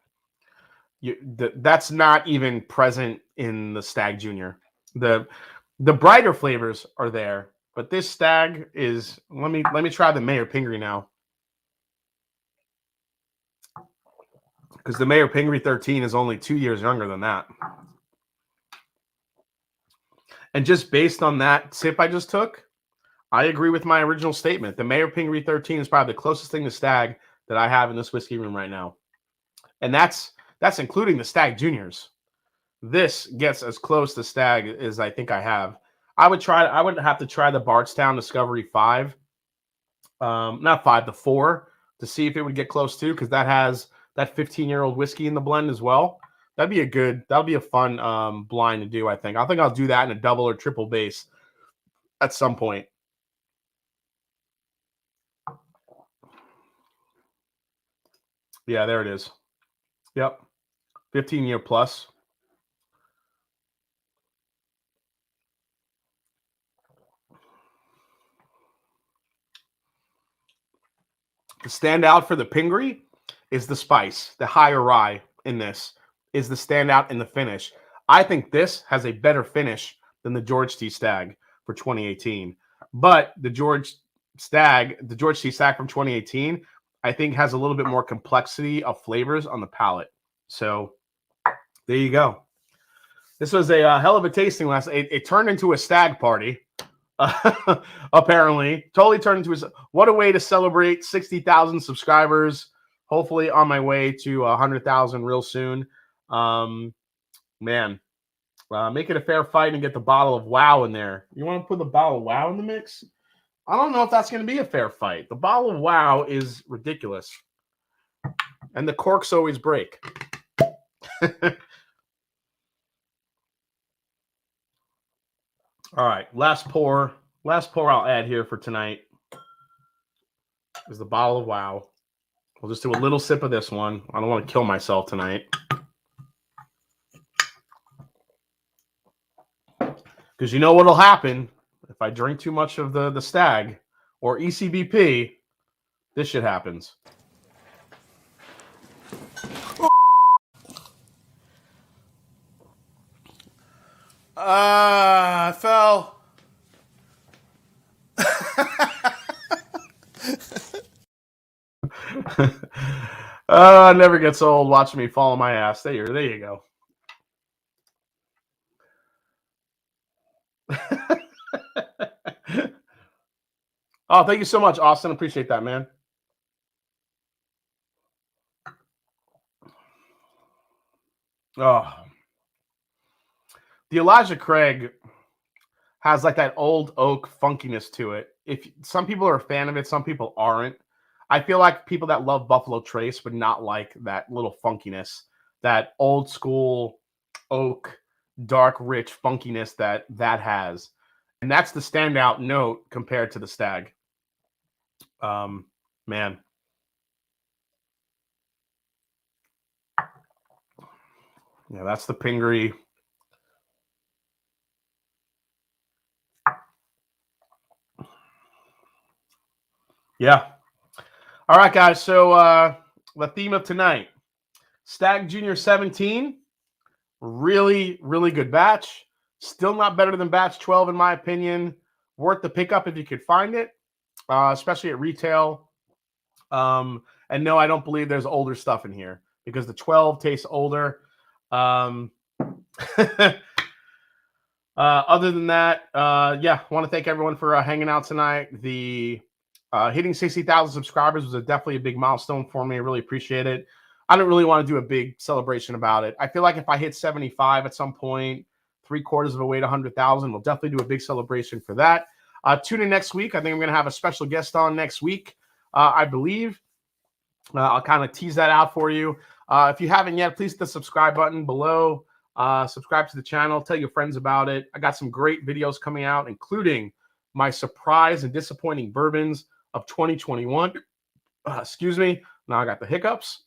That's not even present in the Stagg Junior. The brighter flavors are there, but this Stagg is. Let me try the Mayor Pingree now, because the Mayor Pingree 13 is only 2 years younger than that. And just based on that sip I just took, I agree with my original statement. The Mayor Pingree 13 is probably the closest thing to Stagg that I have in this whiskey room right now, and that's including the Stagg Juniors. This gets as close to Stagg as I think I have. I would have to try the Bardstown Discovery 5, not 5, the 4, to see if it would get close to, because that has that 15-year-old whiskey in the blend as well. That'll be a fun blind to do. I think I'll do that in a double or triple base at some point. Yeah, there it is. Yep, 15-year plus. The standout for the Pingree is the spice. The higher rye in this is the standout in the finish. I think this has a better finish than the George T. Stagg for 2018. But the George T. Stagg from 2018, I think has a little bit more complexity of flavors on the palate. So there you go. This was a hell of a tasting last night. It turned into a stag party. Apparently, totally turned into what a way to celebrate 60,000 subscribers. Hopefully, on my way to 100,000 real soon. Man, make it a fair fight and get the bottle of Wow in there. You want to put the bottle of Wow in the mix? I don't know if that's going to be a fair fight. The bottle of Wow is ridiculous, and the corks always break. All right, last pour I'll add here for tonight is the bottle of Wow. We'll just do a little sip of this one. I don't want to kill myself tonight. Because you know what'll happen if I drink too much of the Stagg or ECBP, this shit happens. I fell. It never gets old watching me fall on my ass. There you go. Oh, thank you so much, Austin. Appreciate that, man. Oh, the Elijah Craig has like that old oak funkiness to it. If some people are a fan of it, some people aren't. I feel like people that love Buffalo Trace would not like that little funkiness, that old school oak, dark, rich funkiness that has. And that's the standout note compared to the Stagg. Man. Yeah, that's the Pingree. Yeah. All right, guys. So the theme of tonight, Stagg Junior 17, really, really good batch. Still not better than batch 12, in my opinion. Worth the pickup if you could find it, especially at retail. And no, I don't believe there's older stuff in here because the 12 tastes older. Other than that, yeah, I want to thank everyone for hanging out tonight. The hitting 60,000 subscribers was definitely a big milestone for me. I really appreciate it. I don't really want to do a big celebration about it. I feel like if I hit 75 at some point, 3/4 of the way to 100,000, we'll definitely do a big celebration for that. Tune in next week. I think I'm going to have a special guest on next week, I believe. I'll kind of tease that out for you. If you haven't yet, please hit the subscribe button below. Subscribe to the channel. Tell your friends about it. I got some great videos coming out, including my surprise and disappointing bourbons of 2021. Excuse me. Now I got the hiccups.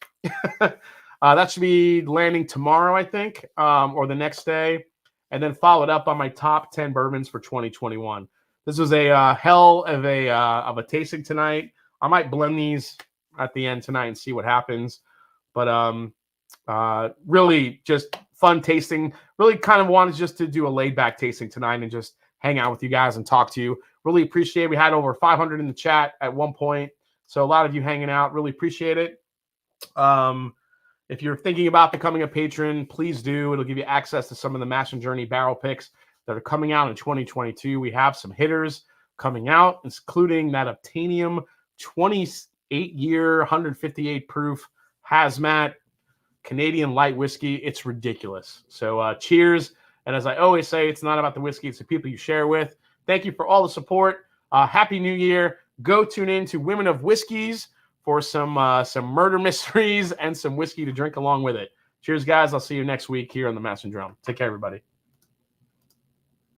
That should be landing tomorrow, I think, or the next day. And then followed up on my top 10 bourbons for 2021. This was a hell of a tasting tonight. I might blend these at the end tonight and see what happens. But really just fun tasting. Really kind of wanted just to do a laid back tasting tonight and just hang out with you guys and talk to you. Really appreciate it. We had over 500 in the chat at one point. So a lot of you hanging out. Really appreciate it. If you're thinking about becoming a patron, please do. It'll give you access to some of the Mash and Journey barrel picks that are coming out in 2022. We have some hitters coming out, including that Obtainium 28-year, 158 proof hazmat Canadian light whiskey. It's ridiculous. So cheers. And as I always say, it's not about the whiskey. It's the people you share with. Thank you for all the support. Happy New Year. Go tune in to Women of Whiskies for some murder mysteries and some whiskey to drink along with it. Cheers, guys. I'll see you next week here on the Mash and Drum. Take care, everybody.